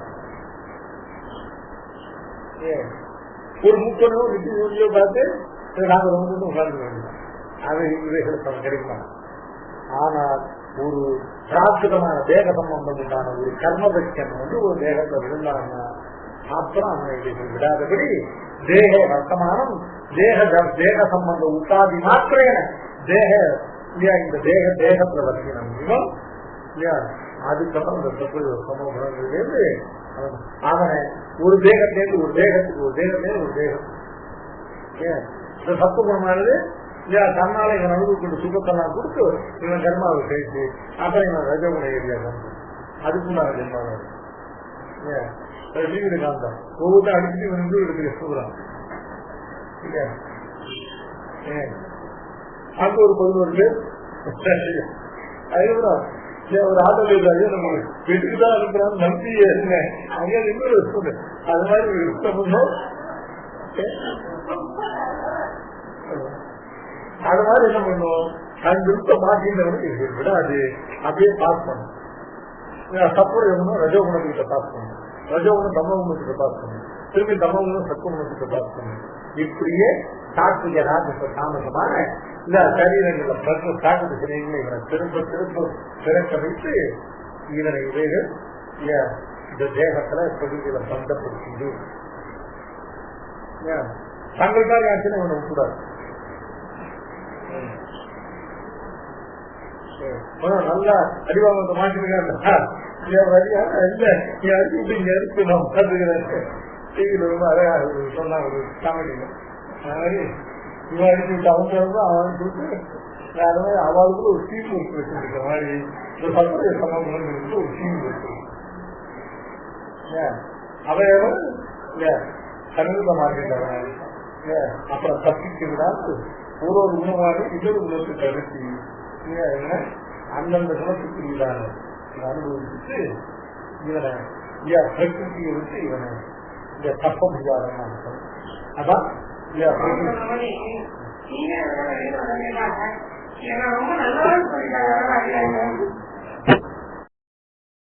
ஒரு 30 வீடியோ பார்த்து நாங்க ரொம்ப உட்கார்ந்து வேண்டியது அது இவைகளுக்கு அவன் கிடைக்குமா. ஆனால் ஒரு பிராகிருதமான தேக சம்பந்தம் உண்டான ஒரு கர்மபட்சம் வந்து ஒரு தேகத்தை விழுந்தாங்கன்னா அப்புறம் அவனை விடாதபடி தேக வர்த்தமானம் தேக சம்பந்த உட்டாதி மாத்திரேன தேக இல்லையா இந்த தேகத்துல வர்த்தினம் இல்லையா அதுக்கப்புறம் இந்த சமூகத்திலிருந்து அவனை ஒரு தேகத்திலேருந்து ஒரு தேகத்துக்கு ஒரு தேகத்திலேருந்து ஒரு தேகம் இந்த சத்து குணமானது இல்லையா தன்னால இவன் அனுபவிக்கின்ற சுகத்தெல்லாம் கொடுத்து இவன் கர்மாவை கழித்து அப்புறம் இவன் ரஜகுண ஏரியா அதுக்குண்டான ஜென்மாவை வீடு காந்தம் ஒவ்வொருத்தரும் அடிச்சுட்டு இவன் வந்து எடுத்து சொல்றான் இல்லையா அங்க ஒரு 11 பேர் அதுக்கப்புறம் ஒரு ஆட்டோ இருக்காது நம்ம வீட்டுக்கு தான் இருக்கிறான்னு நம்பியே இருந்தேன் அங்கே இன்னொரு அது மாதிரி இருக்கணும். அது மாதிரி என்ன பண்ணுவோம் அந்த விருப்ப மாற்றினவனுக்கு விட அது அப்படியே பாஸ் பண்ணும். சத்துவம் ரஜோகுணத்துக்கிட்ட பாஸ் பண்ணும், ரஜோகுணம் தமகுணத்துக்கு பாஸ் பண்ணும், திரும்பி தமகுணம் சத்துவகுணத்துக்கு பாஸ் பண்ணும். இப்படியே சாத்விக ராஜச தாமசமான இந்த சரீரங்களை சாப்பிட்டு சிலைகளை இவனை திரும்ப திரும்ப பிறக்க வைத்து இவனை இவைகள் இந்த தேகத்துல தொகுதிகளை பந்தப்படுத்தி தங்களுக்காக ஆச்சுன்னா இவனை விட்டுடாது. நல்லா அடிவாங்க மாட்டிருக்காங்க இருக்கு நான் பார்த்துக்கிறேன். டிவியில ரொம்ப அழகா சொன்னாங்க ஒரு காமெடியில இவன் அடிச்சு விட்டு அவங்க அவன் சொல்லிட்டு அவளுக்கு ஒரு டீம் ஒர்க் வச்சிருக்க மாதிரி இந்த சத்துரிய சமூகங்களுக்கு ஒரு டீம் இருக்கு. அவன் சமீப மாற்றிட்டவன் அப்புறம் தப்பிக்கிறாரு ஒரு குணமாக இன்னொரு குணத்தை தடுத்து அந்தந்த குணத்துக்கு ஈடான அனுபவிச்சுட்டு இவனை பிரகிருத்தியை விட்டு இவனை தப்ப முடியாத அதான் ரொம்ப நல்லா